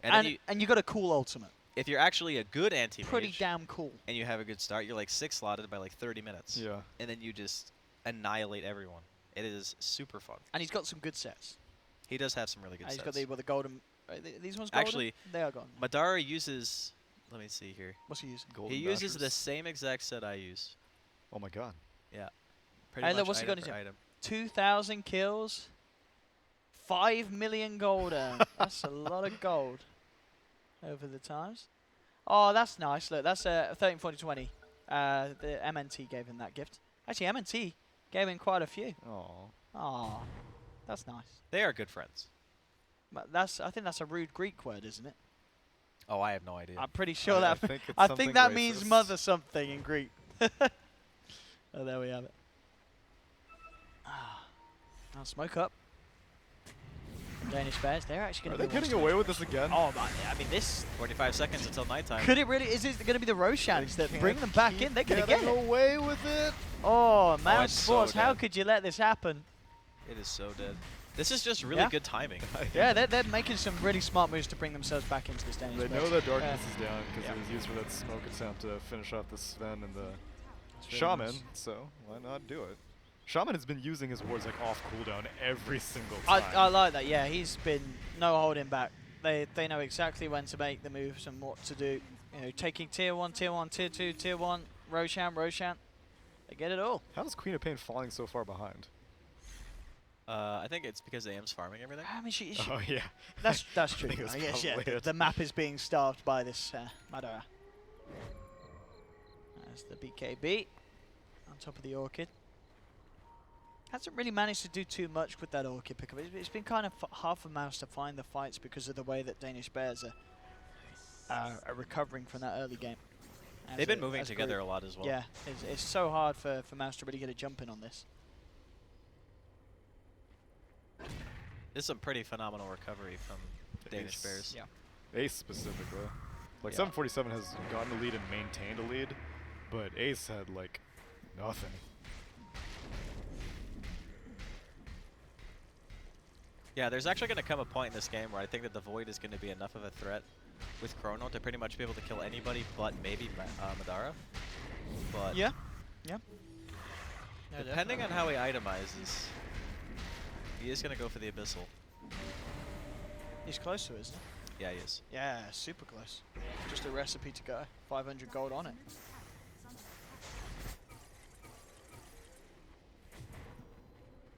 And, then And you got a cool ultimate. if you're actually a good anti-mage, Pretty damn cool. and you have a good start, you're like 6 slotted by like 30 minutes. Yeah. And then you just annihilate everyone. It is super fun. And he's got some good sets. He does have some really good He's sets. got the golden. These ones golden? Actually, they are golden. Madara uses, let me see here. What's he using? Golden He uses Bashers. the same exact set I use. Oh my god. Pretty Hey, look, much what's he item got in for his- item. 2,000 kills. 5 million gold earned. That's a lot of gold over the times. Oh, that's nice. Look, that's 13, 40, 20. The MNT gave him that gift. Actually, MNT gave him quite a few. Oh. Oh, that's nice. They are good friends. But I think that's a rude Greek word, isn't it? Oh, I have no idea. I'm pretty sure I that. think it's I something think that means racist. mother something in Greek. Oh, there we have it. Now smoke up. Danish Bears, they're actually Are going they to be getting away with this again? Oh, man, I mean, this 45 seconds until nighttime. could it really? Is it going to be the Roshans that Can't bring them back keep in? They're going to get getting it. away with it. Oh, Mouse it's so Sports, how dead. could you let this happen? It is so dead. This is just really Yeah. good timing. Yeah, they're making some really smart moves to bring themselves back into this Danish They Bears. know that darkness is down because Yeah. it was used for that smoke attempt to finish off the Sven and the It's really Shaman, nice. so why not do it? Shaman has been using his wards like off cooldown every single time. I like that. Yeah, he's been no holding back. They know exactly when to make the moves and what to do. You know, taking tier 1, tier 1, tier 2, tier 1, Roshan. They get it all. How is Queen of Pain falling so far behind? I think it's because AM's farming everything. I mean, she Oh yeah. that's true. think that's I guess yeah. probably it. The map is being starved by this Madara. That's the BKB on top of the Orchid. Hasn't really managed to do too much with that Orchid pickup. It's been kind of hard for Mouse to find the fights because of the way that Danish Bears are recovering from that early game. They've been moving together a lot as well. Yeah, it's so hard for Mouse to really get a jump in on this. This is some pretty phenomenal recovery from Danish Ace. Bears. Yeah. Ace specifically. Like Yeah. 747 has gotten a lead and maintained a lead, but Ace had like nothing. Yeah, there's actually going to come a point in this game where I think that the Void is going to be enough of a threat with Chrono to pretty much be able to kill anybody but maybe Madara. But Yeah. Yeah. Yeah, depending on how he itemizes, he is going to go for the Abyssal. he's close to it, isn't he? Yeah, he is. Yeah, super close. Just a recipe to go. 500 gold on it.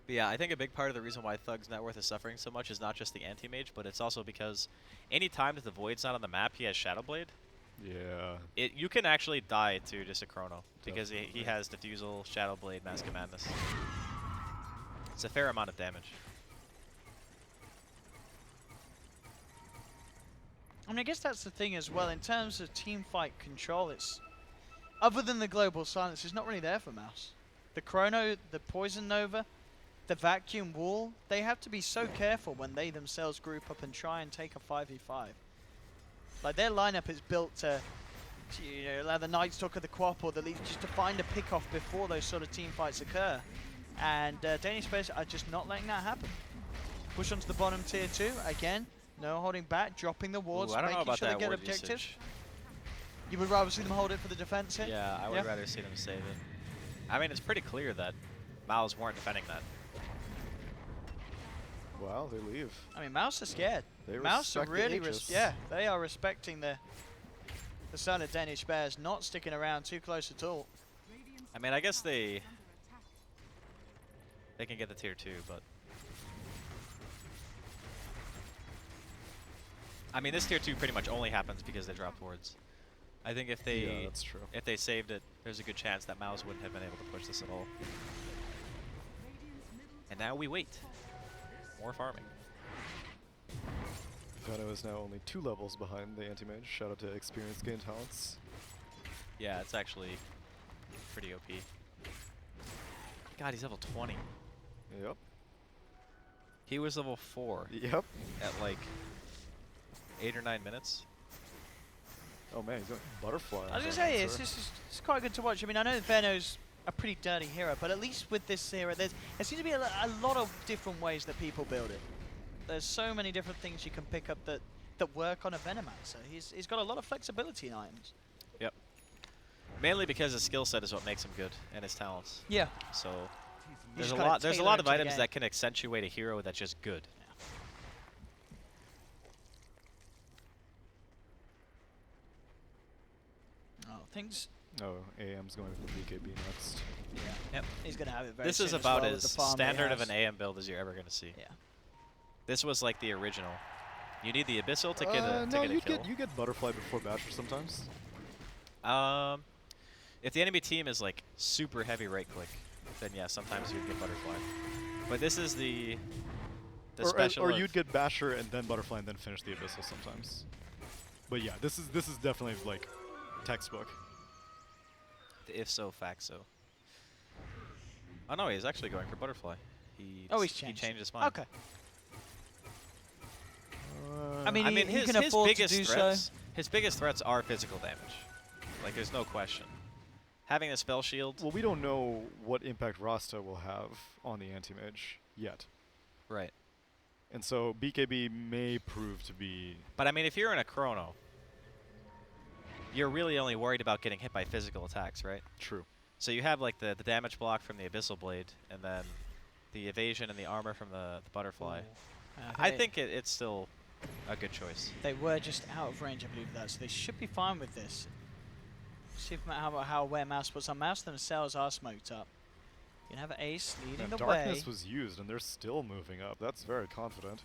But yeah, I think a big part of the reason why Thug's net worth is suffering so much is not just the anti-mage, but it's also because any time that the Void's not on the map, he has Shadow Blade. Yeah. You can actually die to just a Chrono because he Definitely. has Diffusal, Shadow Blade, Mask of Madness. It's a fair amount of damage. I mean, I guess that's the thing as well. In terms of team fight control, it's other than the global silence, it's not really there for Mouse. The Chrono, the Poison Nova, the Vacuum Wall, they have to be so careful when they themselves group up and try and take a 5v5. Like their lineup is built to you know, allow the Night Stalker, the Quap, or the Leech just to find a pick-off before those sort of team fights occur. And Danish Bears are just not letting that happen. Push onto the bottom tier 2 again. No holding back, dropping the wards, Ooh, I don't know making about sure they that get ward objectives. usage. You would rather see them hold it for the defense here? Yeah, I would rather see them save it. I mean, it's pretty clear that Mouse weren't defending that. Wow, they leave. I mean, Mouse are scared. They Mouse are respect the really, Aegis. yeah, they are respecting the son of Danish Bears, not sticking around too close at all. I mean, I guess they can get the tier 2, but I mean, this tier 2 pretty much only happens because they dropped wards. I think if they Yeah, that's true. if they saved it, there's a good chance that Mouse wouldn't have been able to push this at all. And now we wait. More farming. Pano is now only 2 levels behind the anti-mage. Shout out to experience gain talents. Yeah, it's actually pretty OP. God, he's level 20. Yep. He was level 4 Yep. at like 8 or 9 minutes. Oh man, he's got butterfly. I was going to say, it's quite good to watch. I mean, I know Veno's a pretty dirty hero, but at least with this hero, there seems to be a lot of different ways that people build it. There's so many different things you can pick up that work on a Venomancer. He's got a lot of flexibility in items. Yep. Mainly because his skill set is what makes him good, and his talents. Yeah. So You there's just a gotta lot. There's a tailor lot it of to the items game. that can accentuate a hero that's just good. Oh, things. Oh, AM's going for BKB next. Yeah. Yep. He's going to have it very This soon is as about well with as the farm that he standard of has. an AM build as you're ever going to see. Yeah. This was like the original. You need the Abyssal to get No, a kill. you get butterfly before Basher sometimes. If the enemy team is like super heavy right click, then yeah, sometimes you'd get butterfly. But this is the special. Or of- you'd get Basher and then butterfly and then finish the abyssal sometimes. But yeah, this is definitely like textbook. the if so, fact so. Oh no, he's actually going for butterfly. He Oh, he's he changed. changed his mind. Okay. I mean, he his, can afford to biggest do so. threats, his biggest threats are physical damage. Like, there's no question. Having a spell shield, Well, we don't know what impact Rasta will have on the anti-mage yet. right? And so BKB may prove to be... But I mean, if you're in a chrono, you're really only worried about getting hit by physical attacks, right? True. So you have like the damage block from the Abyssal Blade, and then the evasion and the armor from the butterfly. I think it's still a good choice. they were just out of range, I believe that, so they should be fine with this. See if where Mouse puts on. Mouse themselves are smoked up. You can have Ace leading the Darkness way. was used, and they're still moving up. That's very confident.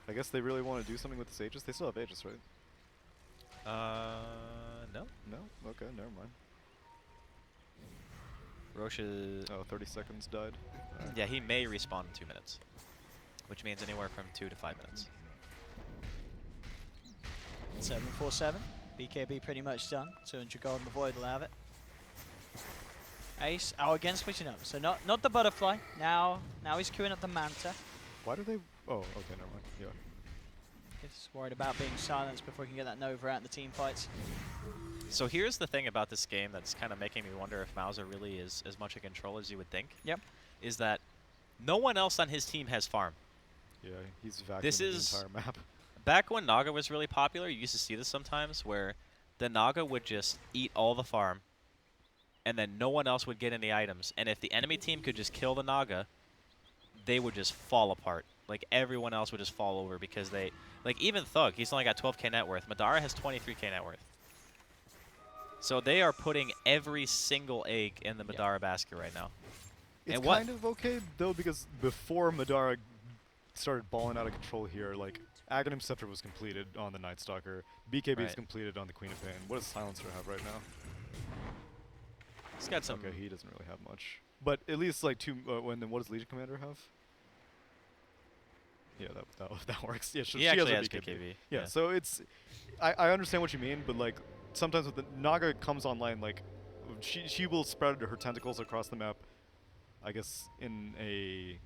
I guess they really want to do something with this Aegis. They still have Aegis, right? No. No? Okay, never mind. Roshan, Oh, 30 seconds died. yeah, he may respawn in 2 minutes, which means anywhere from 2 to 5 minutes. 747. BKB pretty much done. 200 gold in the void will have it. Ace. Oh, again switching up. So not the butterfly. Now he's queuing up the Manta. Why do they... Oh, okay, never mind. Yeah. He's worried about being silenced before he can get that Nova out in the team fights. So here's the thing about this game that's kind of making me wonder if Mauser really is as much in control as you would think. Yep. Is that no one else on his team has farm. Yeah, he's vacuuming This the is- entire map. Back when Naga was really popular, you used to see this sometimes where the Naga would just eat all the farm and then no one else would get any items. And if the enemy team could just kill the Naga, they would just fall apart. Like, everyone else would just fall over because they... Like, even Thug, he's only got 12k net worth. Madara has 23k net worth. So they are putting every single egg in the Madara basket right now. It's And what- kind of okay, though, because before Madara started balling out of control here, like, Aghanim Scepter was completed on the Night Stalker. BKB is Right. completed on the Queen of Pain. What does Silencer have right now? He's got some... Okay, he doesn't really have much. But at least, like, then what does Legion Commander have? Yeah, that works. Yeah, He actually has has a BKB. BKB. Yeah, so it's... I understand what you mean, but, like, sometimes when the Naga comes online, like, she will spread her tentacles across the map, I guess, in a...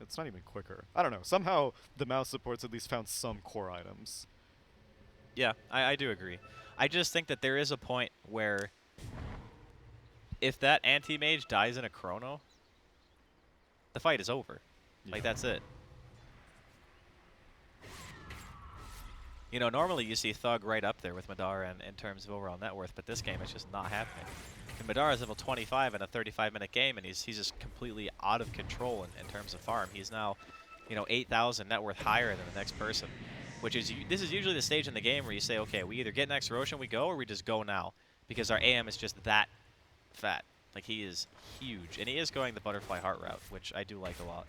It's not even quicker. I don't know. Somehow the mouse supports at least found some core items. Yeah, I do agree. I just think that there is a point where if that anti-mage dies in a chrono, the fight is over. Like, that's it. You know, normally you see Thug right up there with Madara in terms of overall net worth, but this game it's just not happening. And Madara's level 25 in a 35-minute game, and he's just completely out of control in terms of farm. He's now, you know, 8,000 net worth higher than the next person, which is this is usually the stage in the game where you say, okay, we either get next Roshan, we go, or we just go now, because our AM is just that fat. Like, he is huge, and he is going the butterfly heart route, which I do like a lot.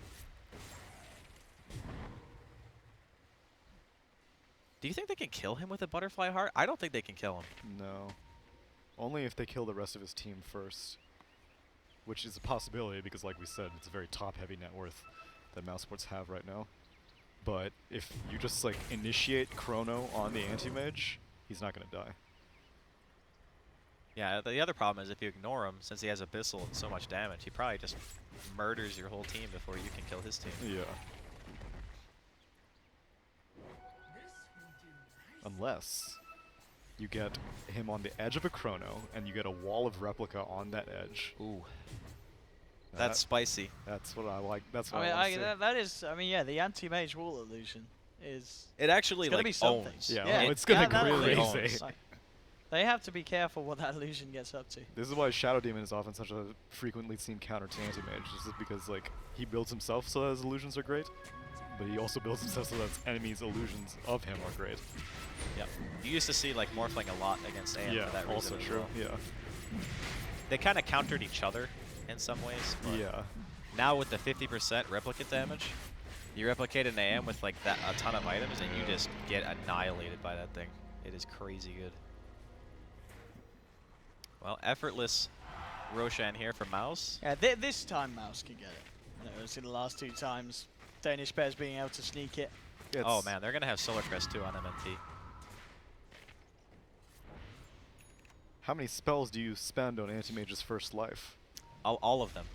Do you think they can kill him with a butterfly heart? I don't think they can kill him. No. Only if they kill the rest of his team first. Which is a possibility because, like we said, it's a very top-heavy net worth that mouse sports have right now. but if you just like initiate Chrono on the anti-mage, he's not gonna die. Yeah, the other problem is if you ignore him, since he has Abyssal and so much damage, he probably just murders your whole team before you can kill his team. Yeah. Unless you get him on the edge of a Chrono and you get a wall of replica on that edge. Ooh. That's spicy. That's what I like. That's what I mean, I want to see. that is. I mean, yeah, the anti-mage wall illusion is. It actually It's gonna like be something. owns. Yeah, Yeah, well, it's gonna that go really crazy. owns. Like, they have to be careful what that illusion gets up to. This is why Shadow Demon is often such a frequently seen counter to anti-mage, just because like he builds himself so that his illusions are great, but he also builds himself so that his enemies' illusions of him are great. Yep. You used to see like Morphling a lot against AM Yeah, for that reason. also as true. well. Yeah. They kind of countered each other in some ways. But Yeah. now with the 50% replicate damage, you replicate an AM with like that a ton of items, and you just get annihilated by that thing. It is crazy good. Well, effortless Roshan here for mouz. Yeah, this time Mouse can get it. No, it's in the last 2 times. Danish pairs being able to sneak it. Oh man, they're gonna have Solar Crest too on MNT. How many spells do you spend on Anti-Mage's first life? All of them.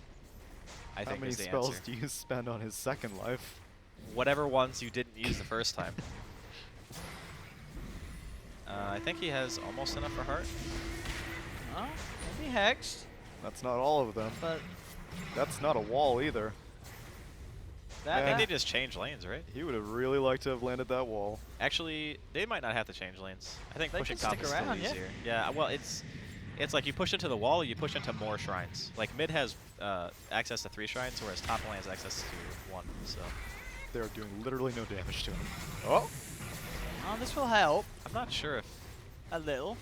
I How think many is the spells answer. do you spend on his second life? Whatever ones you didn't use the first time. I think he has almost enough for Heart. Oh, maybe Hexed, That's not all of them. but That's not a wall either. I that. think they just changed lanes, right? He would have really liked to have landed that wall. Actually, they might not have to change lanes. I think They pushing can comp stick is around, still yeah. easier. Yeah, well, it's like you push into the wall, you push into more shrines. Like mid has access to 3 shrines, whereas top lane has access to 1. So They're doing literally no damage to him. Oh! Oh, this will help I'm not sure if a little.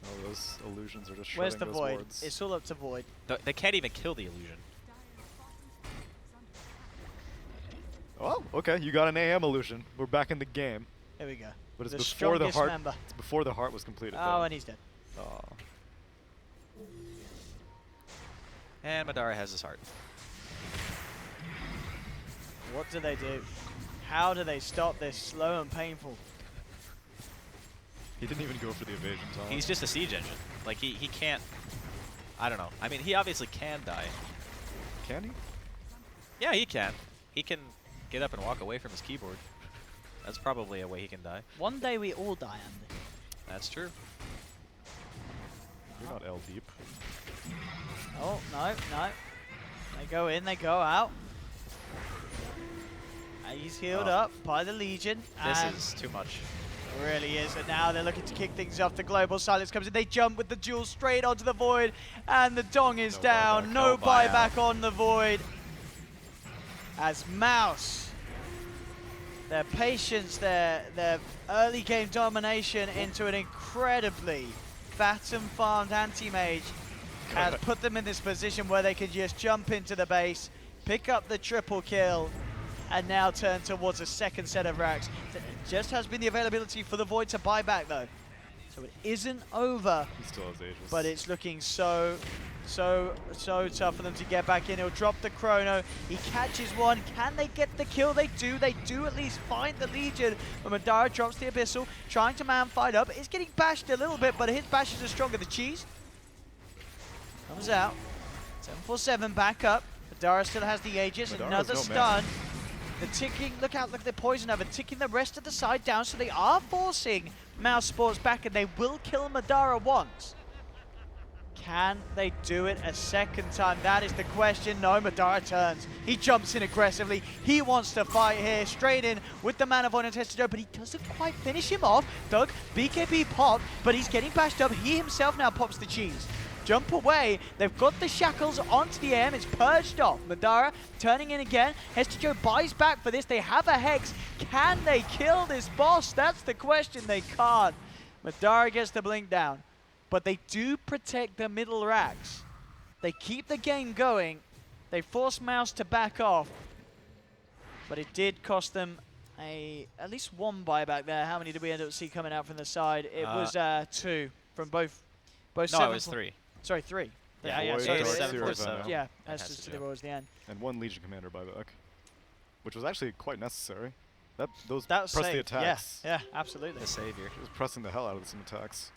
Oh, those illusions are just Where's shredding the those Void? wards. It's all up to Void. they can't even kill the illusion. Oh, okay, you got an AM illusion. We're back in the game. Here we go. But it's The before the strongest heart. member. It's before the heart was completed. Oh, though. and he's dead. Aw. And Madara has his Heart. What do they do? How do they stop this slow and painful? He didn't even go for the evasion, Tom. He's just a siege engine. Like he can't. I don't know. I mean, he obviously can die. Can he? Yeah, he can. He can get up and walk away from his keyboard. That's probably a way he can die. One day we all die, Andy. That's true. You're not L deep. Oh, no, no. They go in, they go out. He's healed Oh. up by the Legion. This and is too much. it really is. And now they're looking to kick things off. The Global Silence comes in. They jump with the Jewel straight onto the Void. And the Dong is No down. buyback. No No buyout. buyback on the Void. As mouz, their patience, their early game domination into an incredibly Fatum farmed anti-mage has put them in this position where they can just jump into the base, pick up the triple kill, and now turn towards a second set of racks. It just has been the availability for the Void to buy back though. So it isn't over, He still has Aegis. but it's looking so tough for them to get back in. He'll drop the Chrono. He catches one. Can they get the kill? They do. They do at least find the Legion. But Madara drops the Abyssal, trying to man fight up. It's getting bashed a little bit, but his bashes are stronger. The Cheese comes out. 747 back up. Madara still has the Aegis. Madara's Another no stun. The ticking, look out, look at the poison oven, ticking the rest of the side down, so they are forcing mouz Sports back, and they will kill Madara once. Can they do it a second time? That is the question. No, Madara turns. He jumps in aggressively. He wants to fight here, straight in with the Mana Void and Testajo, but he doesn't quite finish him off. Doug, BKB pop, but he's getting bashed up. He himself now pops the cheese. Jump away. They've got the shackles onto the AM. It's purged off. Madara turning in again. Testajo buys back for this. They have a Hex. Can they kill this boss? That's the question. They can't. Madara gets the blink down. But they do protect the middle racks. They keep the game going. They force mouz to back off. But it did cost them at least one buyback there. How many did we end up see coming out from the side? It was 2 from both No, seven it was 3. Sorry, 3. Yeah, yeah, Void, sorry, Dark seven Zero, plus- Venom. yeah, And that's has just to to do. towards the end. And 1 Legion Commander buyback. which was actually quite necessary. Those That was press the safe. attacks. Yeah, absolutely. The savior. He was pressing the hell out of some attacks.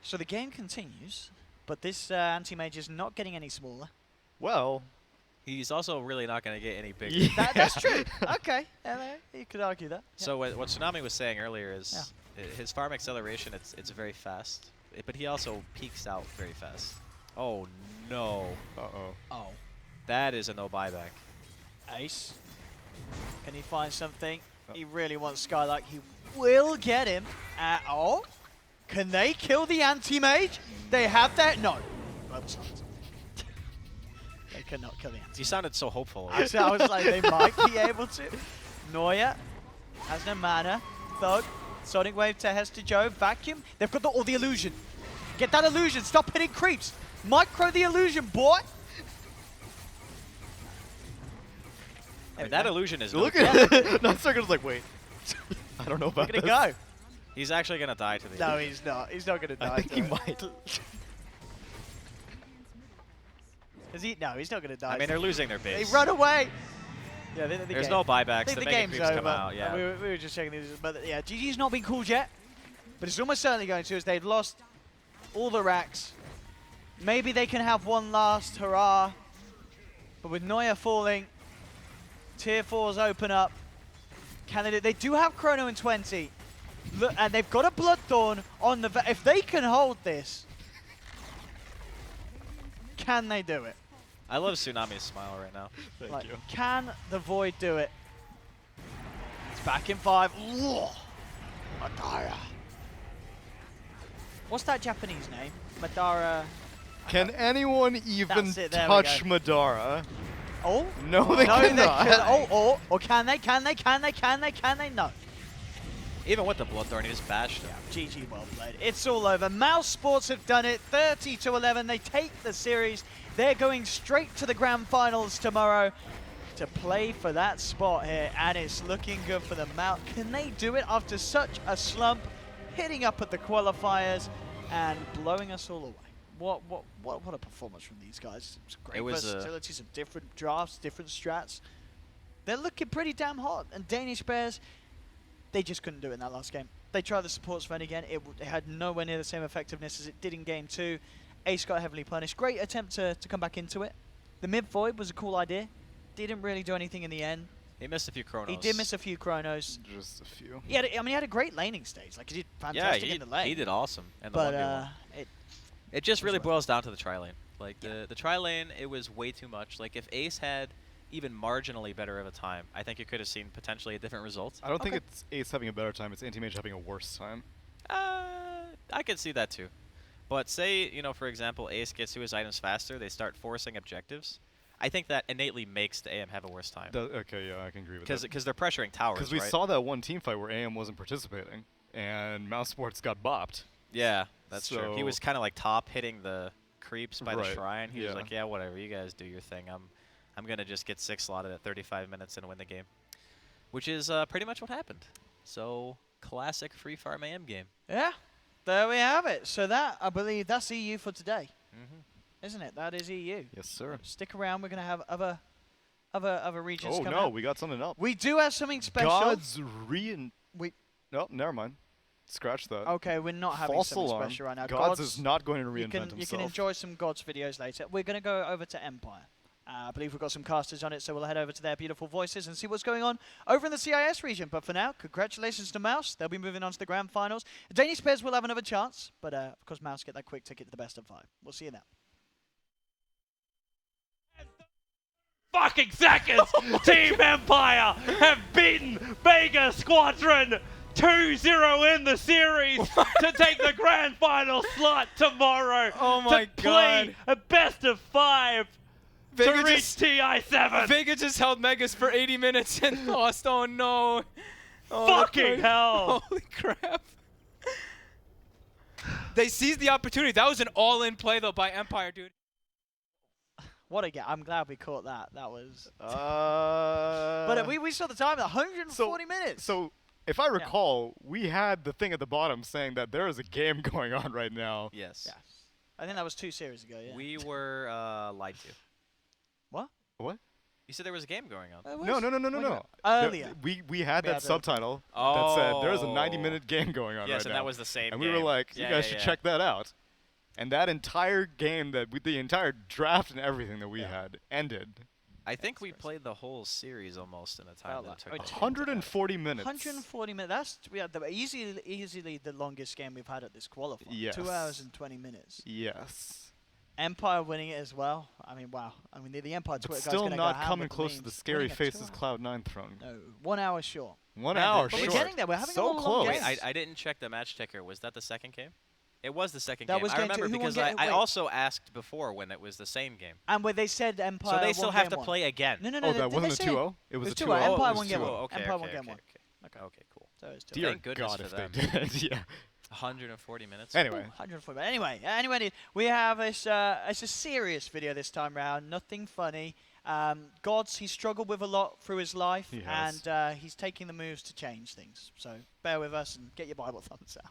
So the game continues, but this anti-mage is not getting any smaller. Well, He's also really not going to get any bigger. Yeah. That's true. Okay, you could argue that. So what Tsunami was saying earlier is his farm acceleration, it's very fast, but he also peaks out very fast. Oh no. uh-oh. Oh, That is a no buyback. Ace. Can he find something? He really wants Skylark. He will get him. Oh, can they kill the anti-mage? They have that. No. They cannot kill the anti-mage. You sounded so hopeful. I was like, they might be able to. Neuer has no mana. Thug. Sonic Wave to Hester Joe. Vacuum. They've got all the illusion. Get that illusion. Stop hitting creeps. Micro the illusion, boy. I mean, that illusion is Look no at it. Not Circle's like, wait. I don't know about Look at this. it go. He's actually going to die to the No, he's not. He's not going to die. I think he to it. might. Is he? No, he's not going to die. I mean, they're losing their They base. run away. Yeah, There's no buybacks. The The mega game's creeps over. come out. Yeah. We were just checking these, but yeah, GG's not been called yet. But it's almost certainly going to, as they've lost all the racks. Maybe they can have one last hurrah. But with Neuer falling, tier 4s open up. Can they do have Chrono in 20. Look, and they've got a Bloodthorn on the... If they can hold this, can they do it? I love Tsunami's smile right now. Thank you. Can the Void do it? It's back in 5. Whoa. Madara. What's that Japanese name? Madara. Can anyone even That's it, there we touch go. Madara? Oh? No, they no, cannot. Or can they? Can they? No. Even with the Bloodthorn, he just bashed him. GG, well played. It's all over. Mouse Sports have done it. 30-11. They take the series. They're going straight to the grand finals tomorrow to play for that spot here, and it's looking good for the Mouse. Can they do it after such a slump, hitting up at the qualifiers and blowing us all away? What a performance from these guys. It was great versatility, some different drafts, different strats. They're looking pretty damn hot, and Danish Bears, they just couldn't do it in that last game. They tried the supports fan again. It had nowhere near the same effectiveness as it did in game 2. Ace got heavily punished. Great attempt to come back into it. The mid void was a cool idea. Didn't really do anything in the end. He missed a few chronos. He did miss a few chronos. Just a few. He had a great laning stage. Like, he did fantastic in the lane. he did awesome. In the But 1v1. it It just was really rough. boils down to the tri-lane. Like, the tri-lane, it was way too much. Like, if Ace had even marginally better of a time, I think you could have seen potentially a different result. I don't think it's Ace having a better time. It's Anti-Mage having a worse time. I could see that too. But say, for example, Ace gets to his items faster, they start forcing objectives. I think that innately makes the AM have a worse time. Okay, yeah, I can agree with that. Because they're pressuring towers, Because we right? saw that one team fight where AM wasn't participating, and Mouse Sports got bopped. Yeah, that's true. He So- was kind of like top hitting the creeps by the Right, shrine. He was yeah. like, yeah, whatever, you guys do your thing. I'm going to just get 6 slotted at 35 minutes and win the game. Which is pretty much what happened. So, classic free farm AM game. Yeah, there we have it. So that, I believe, that's EU for today, Mm-hmm. isn't it? That is EU. Yes, sir. Stick around. We're going to have other regions Oh, coming no, up. we got something up. We do have something special. God's We No, never mind. Scratch that. Okay, we're not having False something alarm. special right now. Gods is not going to reinvent you can himself. enjoy some Gods videos later. We're going to go over to Empire. I believe we've got some casters on it, so we'll head over to their beautiful voices and see what's going on over in the CIS region. But for now, congratulations to Mouse. They'll be moving on to the grand finals. Danish Bears will have another chance, but of course, Mouse get that quick ticket to the best of 5. We'll see you now. Fucking seconds, Team Empire have beaten Vega Squadron 2-0 in the series to take the grand final slot tomorrow. Oh my to play God. a best of 5 to Vega reach just, TI7. Vega just held Megas for 80 minutes and lost. Oh no. Oh, Fucking hell. Holy crap. They seized the opportunity. That was an all-in play though by Empire, dude. What a game. I'm glad we caught that. That was... But But we saw the time, 140 minutes. So, if I recall, we had the thing at the bottom saying that there is a game going on right now. Yes. Yes. I think that was 2 series ago, yeah. We were lied to. What? What? You said there was a game going on. No. Earlier. We had that had the- subtitle that said there's a Oh. 90-minute game going on Yes, right and now. that was the same and game. we were like, Yeah, you guys yeah, should yeah. check that out. And that entire game, the entire draft and everything that we had ended. I think we played the whole series almost in a time Felt that like- took. oh, the game to 140 minutes. 140 minutes. That's easily the longest game we've had at this qualifier. Yes. 2 hours and 20 minutes. Yes. Empire winning it as well. I mean, wow. I mean, the Empire But Twitter guy's still gonna not go ham coming with the close to the memes. scary Winning at faces 2 Cloud9 throne. No, 1 hour short. 1 Man, hour but we're short. getting there. We're having so a long close. game. Wait, I didn't check the match ticker. Was that the second game? It was the second That game. was I game two. remember Who won because game- I wait. also asked before when it was the same game. And where they said Empire So they still won have game to one. play again. No, Oh, did that they wasn't a say 2-0? It was a 2-0. 2-0. Empire It won was game 2-0. one. Okay, Empire won okay, game one. okay. Okay, cool. So it's 2-0. Dear Thank goodness God, for if them. they did. Yeah. 140 minutes. Anyway. 140. But anyway, we have this. It's a serious video this time round. Nothing funny. Gods, he struggled with a lot through his life, He has. and he's taking the moves to change things. So bear with us and get your Bible thumbs out.